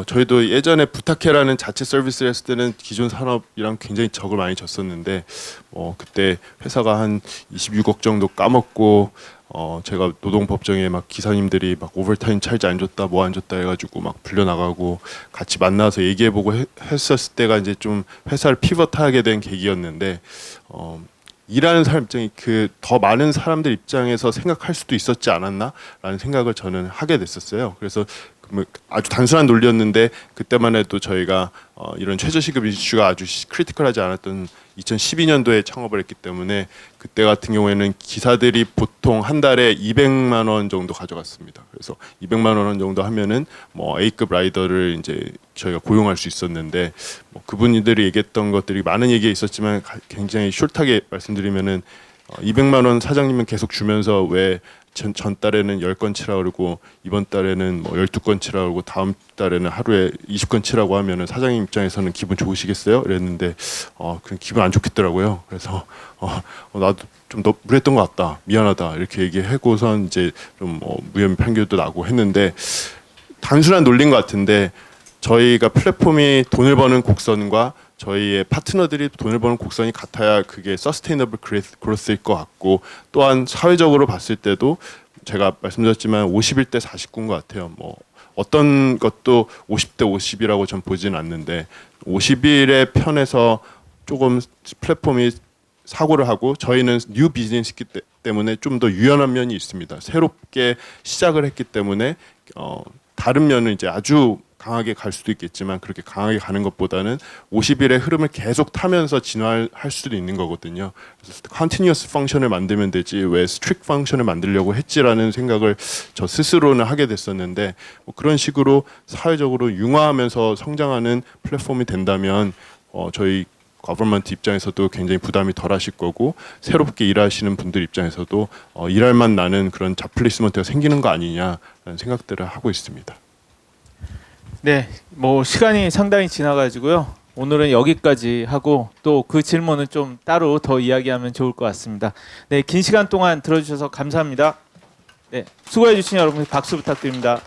저희도 예전에 부탁해라는 자체 서비스를 했을 때는 기존 산업이랑 굉장히 적을 많이 졌었는데 그때 회사가 한 26억 정도 까먹고 제가 노동법정에 막 기사님들이 막 오버타임 찰지 안 줬다 뭐 안 줬다 해가지고 막 불려나가고 같이 만나서 얘기해보고 했었을 때가 이제 좀 회사를 피벗하게 된 계기였는데 일하는 사람 입장이 그 더 많은 사람들 입장에서 생각할 수도 있었지 않았나라는 생각을 저는 하게 됐었어요. 그래서 아주 단순한 논리였는데 그때만 해도 저희가 이런 최저시급 이슈가 아주 크리티컬하지 않았던 2012년도에 창업을 했기 때문에 그때 같은 경우에는 기사들이 보통 한 달에 200만 원 정도 가져갔습니다. 그래서 200만 원 정도 하면은 뭐 A급 라이더를 이제 저희가 고용할 수 있었는데 뭐 그분들이 얘기했던 것들이 많은 얘기가 있었지만 굉장히 숏하게 말씀드리면은 200만 원 사장님은 계속 주면서 왜 전 달에는 10건 치라 그러고 이번 달에는 뭐 12건 치라 그러고 다음 달에는 하루에 20건 치라고 하면은 사장님 입장에서는 기분 좋으시겠어요? 이랬는데 그냥 기분 안 좋겠더라고요. 그래서 나도 좀 더 무례했던 것 같다. 미안하다. 이렇게 얘기하고선 이제 좀 무혐의 판결도 나고 했는데 단순한 논리인 것 같은데 저희가 플랫폼이 돈을 버는 곡선과 저희의 파트너들이 돈을 버는 곡선이 같아야 그게 서스테이너블 그로스일 것 같고 또한 사회적으로 봤을 때도 제가 말씀드렸지만 51대 49인 것 같아요. 뭐 어떤 것도 50대 50이라고 전 보지는 않는데 51의 편에서 조금 플랫폼이 사고를 하고 저희는 뉴 비즈니스이기 때문에 좀 더 유연한 면이 있습니다. 새롭게 시작을 했기 때문에 다른 면은 이제 아주 강하게 갈 수도 있겠지만 그렇게 강하게 가는 것보다는 50일의 흐름을 계속 타면서 진화할 수도 있는 거거든요. 그래서 컨티뉴어스 펑션을 만들면 되지 왜 스트릭트 펑션을 만들려고 했지라는 생각을 저 스스로는 하게 됐었는데 뭐 그런 식으로 사회적으로 융화하면서 성장하는 플랫폼이 된다면 저희 거버먼트 입장에서도 굉장히 부담이 덜하실 거고 새롭게 일하시는 분들 입장에서도 일할 맛 나는 그런 잡 플레이스먼트가 생기는 거 아니냐라는 생각들을 하고 있습니다. 네, 뭐 시간이 상당히 지나가지고요. 오늘은 여기까지 하고 또 그 질문은 좀 따로 더 이야기하면 좋을 것 같습니다. 네, 긴 시간 동안 들어주셔서 감사합니다. 네, 수고해 주신 여러분 박수 부탁드립니다.